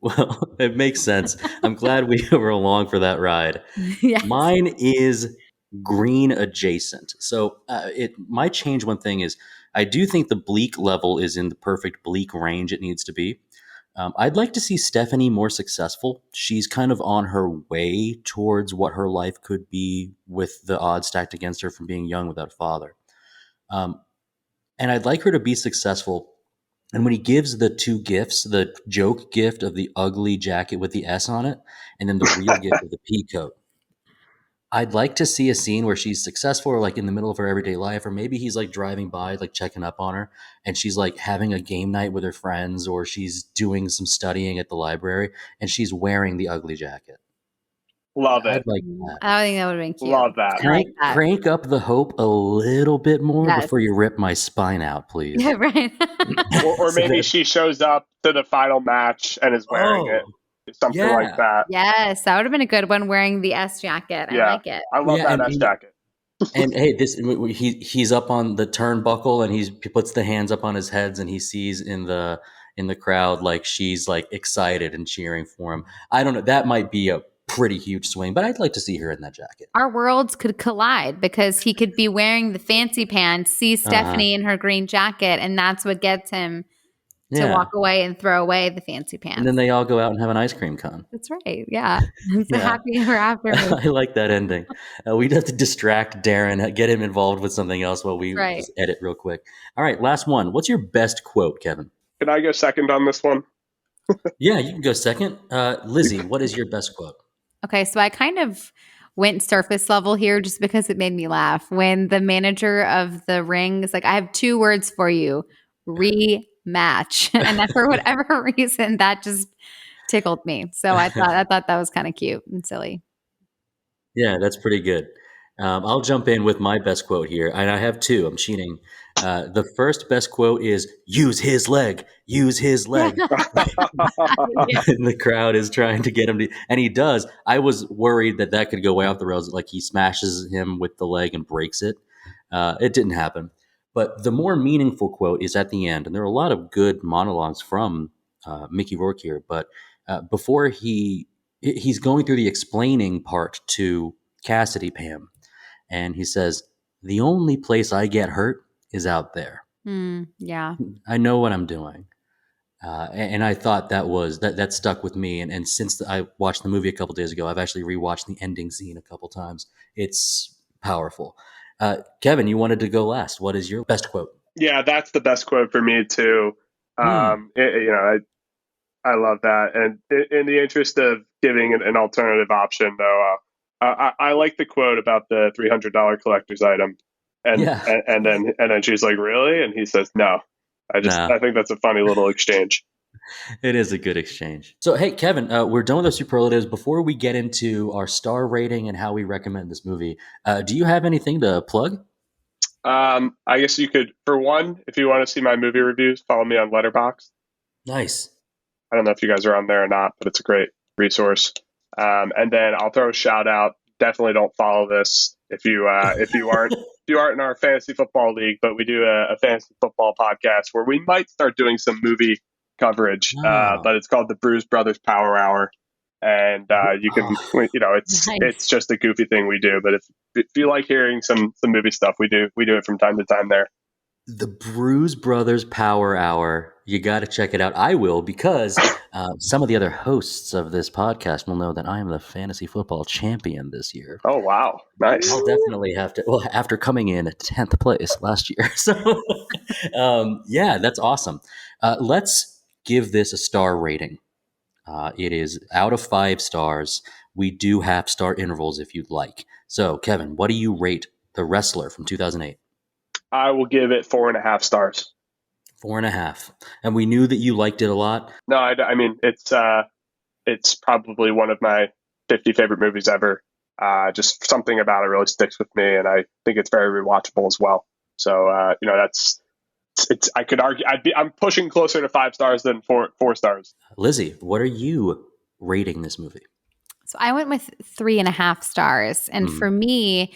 Well, it makes sense. I'm glad we were along for that ride. Yes. Mine is green adjacent. So my change one thing is I do think the bleak level is in the perfect bleak range it needs to be. I'd like to see Stephanie more successful. She's kind of on her way towards what her life could be with the odds stacked against her from being young without a father. And I'd like her to be successful. And when he gives the two gifts, the joke gift of the ugly jacket with the S on it, and then the real gift of the pea coat, I'd like to see a scene where she's successful or like in the middle of her everyday life, or maybe he's like driving by, like checking up on her, and she's like having a game night with her friends, or she's doing some studying at the library, and she's wearing the ugly jacket. Love it. I'd like that. I think that would have been cute. Love that. Crank up the hope a little bit more before you rip my spine out, please. Yeah, right. or maybe she shows up to the final match and is wearing it. Something like that. Yes, that would have been a good one, wearing the S jacket. I like it. I love that S jacket. And hey, he's up on the turnbuckle and he puts the hands up on his heads and he sees in the crowd like she's like excited and cheering for him. I don't know. That might be a pretty huge swing, but I'd like to see her in that jacket. Our worlds could collide because he could be wearing the fancy pants, see Stephanie in her green jacket, and that's what gets him to walk away and throw away the fancy pants. And then they all go out and have an ice cream cone. That's right. Yeah. It's a happy ever after. I like that ending. We'd have to distract Darren, get him involved with something else while we just edit real quick. All right, last one. What's your best quote, Kevin? Can I go second on this one? Yeah, you can go second. Lizzy, what is your best quote? Okay, so I kind of went surface level here just because it made me laugh. When the manager of the ring is like, I have 2 words for you, rematch. And then for whatever reason, that just tickled me. So I thought that was kind of cute and silly. Yeah, that's pretty good. I'll jump in with my best quote here. And I have 2. I'm cheating. The first best quote is, use his leg, use his leg. And the crowd is trying to get him to, and he does. I was worried that could go way off the rails. Like he smashes him with the leg and breaks it. It didn't happen. But the more meaningful quote is at the end. And there are a lot of good monologues from Mickey Rourke here. But before he's going through the explaining part to Cassidy Pam. And he says, the only place I get hurt is out there. Yeah. I know what I'm doing. And I thought that stuck with me. And since I watched the movie a couple days ago, I've actually rewatched the ending scene a couple times. It's powerful. Kevin, you wanted to go last. What is your best quote? Yeah, that's the best quote for me too. I love that. And in the interest of giving an alternative option, though, I like the quote about the $300 collector's item. And then she's like, really? And he says, no. I think that's a funny little exchange. It is a good exchange. So, hey, Kevin, we're done with our superlatives. Before we get into our star rating and how we recommend this movie, do you have anything to plug? I guess you could, for one, if you want to see my movie reviews, follow me on Letterboxd. Nice. I don't know if you guys are on there or not, but it's a great resource. And then I'll throw a shout out. Definitely don't follow this if you aren't in our fantasy football league, but we do a fantasy football podcast where we might start doing some movie coverage. But it's called the Bruise Brothers Power Hour, and you can it's just a goofy thing we do. But if you like hearing some movie stuff, we do it from time to time there. The Bruise Brothers Power Hour. You got to check it out. I will, because some of the other hosts of this podcast will know that I am the fantasy football champion this year. Oh, wow. Nice. I'll definitely have to, after coming in 10th place last year. So, yeah, that's awesome. Let's give this a star rating. It is out of 5 stars. We do have star intervals if you'd like. So, Kevin, what do you rate The Wrestler from 2008? I will give it 4.5 stars. 4.5. And we knew that you liked it a lot. No, I mean, it's probably one of my 50 favorite movies ever. Just something about it really sticks with me, and I think it's very rewatchable as well. So, I could argue I'm pushing closer to 5 stars than 4 stars. Lizzy, what are you rating this movie? So I went with 3.5 stars, and for me,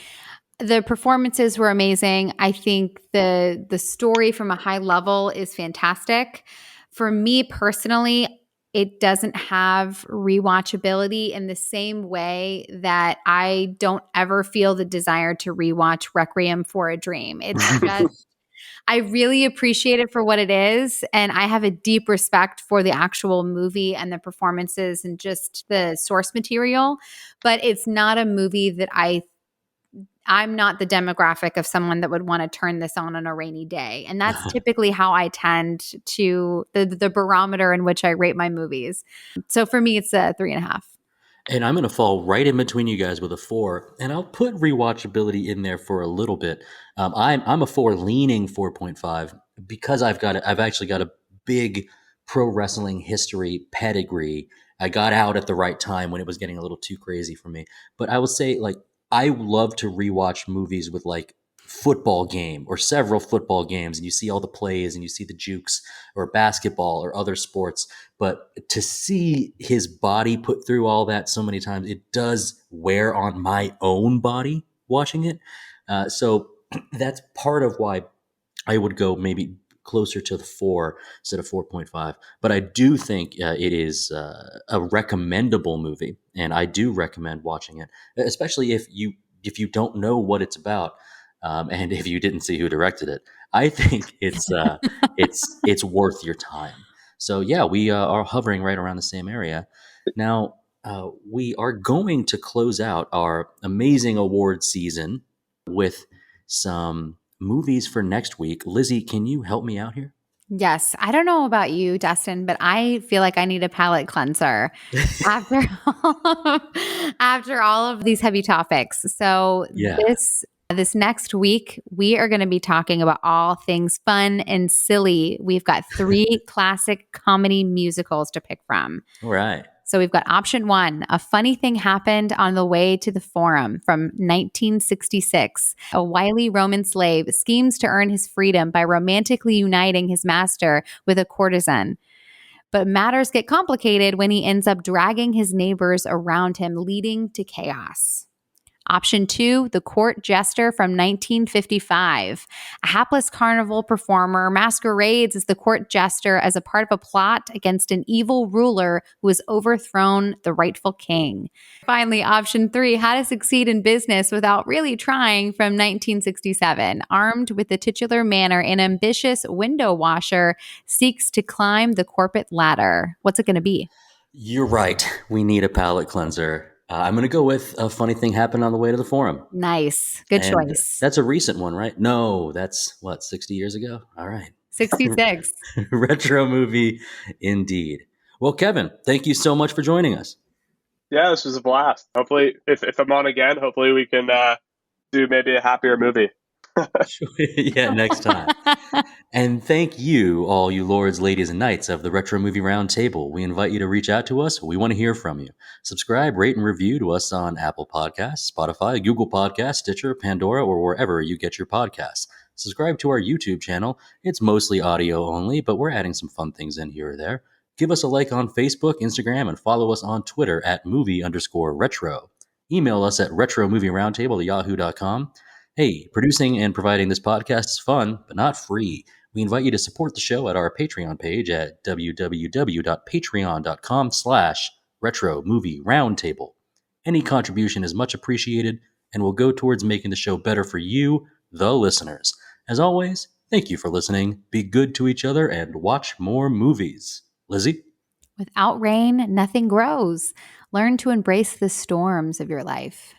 the performances were amazing. I think the story from a high level is fantastic. For me personally, it doesn't have rewatchability in the same way that I don't ever feel the desire to rewatch Requiem for a Dream. It's just, I really appreciate it for what it is. And I have a deep respect for the actual movie and the performances and just the source material. But it's not a movie that I'm not the demographic of someone that would want to turn this on a rainy day. And that's typically how I tend to the barometer in which I rate my movies. So for me, it's a 3.5. And I'm going to fall right in between you guys with a 4. And I'll put rewatchability in there for a little bit. I'm a 4 leaning 4.5 because I've actually got a big pro wrestling history pedigree. I got out at the right time when it was getting a little too crazy for me. But I would say, like, I love to rewatch movies with like football game or several football games, and you see all the plays and you see the jukes, or basketball or other sports. But to see his body put through all that so many times, it does wear on my own body watching it. So that's part of why I would go maybe closer to the 4 instead of 4.5. But I do think it is a recommendable movie, and I do recommend watching it, especially if you don't know what it's about, and if you didn't see who directed it. I think it's worth your time. So yeah, we are hovering right around the same area. Now, we are going to close out our amazing award season with some movies for next week. Lizzy, can you help me out here? Yes. I don't know about you, Dustin, but I feel like I need a palate cleanser after after all of these heavy topics. So Yeah. this next week, we are going to be talking about all things fun and silly. We've got 3 classic comedy musicals to pick from. All right. So we've got option 1, A Funny Thing Happened on the Way to the Forum from 1966. A wily Roman slave schemes to earn his freedom by romantically uniting his master with a courtesan. But matters get complicated when he ends up dragging his neighbors around him, leading to chaos. Option 2, The Court Jester from 1955. A hapless carnival performer masquerades as the court jester as a part of a plot against an evil ruler who has overthrown the rightful king. Finally, option 3, How to Succeed in Business Without Really Trying from 1967. Armed with the titular manner, an ambitious window washer seeks to climb the corporate ladder. What's it going to be? You're right. We need a palate cleanser. I'm going to go with A Funny Thing Happened on the Way to the Forum. Nice. Good And choice. That's a recent one, right? No, that's 60 years ago? All right. 66. Retro movie indeed. Well, Kevin, thank you so much for joining us. Yeah, this was a blast. Hopefully, if I'm on again, hopefully we can do maybe a happier movie. Yeah, next time. And thank you, all you lords, ladies, and knights of the Retro Movie Roundtable. We invite you to reach out to us. We want to hear from you. Subscribe, rate, and review to us on Apple Podcasts, Spotify, Google Podcasts, Stitcher, Pandora, or wherever you get your podcasts. Subscribe to our YouTube channel. It's mostly audio only, but we're adding some fun things in here or there. Give us a like on Facebook, Instagram, and follow us on Twitter at movie_retro. Email us at retromovieroundtable@yahoo.com. Hey, producing and providing this podcast is fun, but not free. We invite you to support the show at our Patreon page at www.patreon.com/Retro Movie Roundtable. Any contribution is much appreciated and will go towards making the show better for you, the listeners. As always, thank you for listening. Be good to each other and watch more movies. Lizzy? Without rain, nothing grows. Learn to embrace the storms of your life.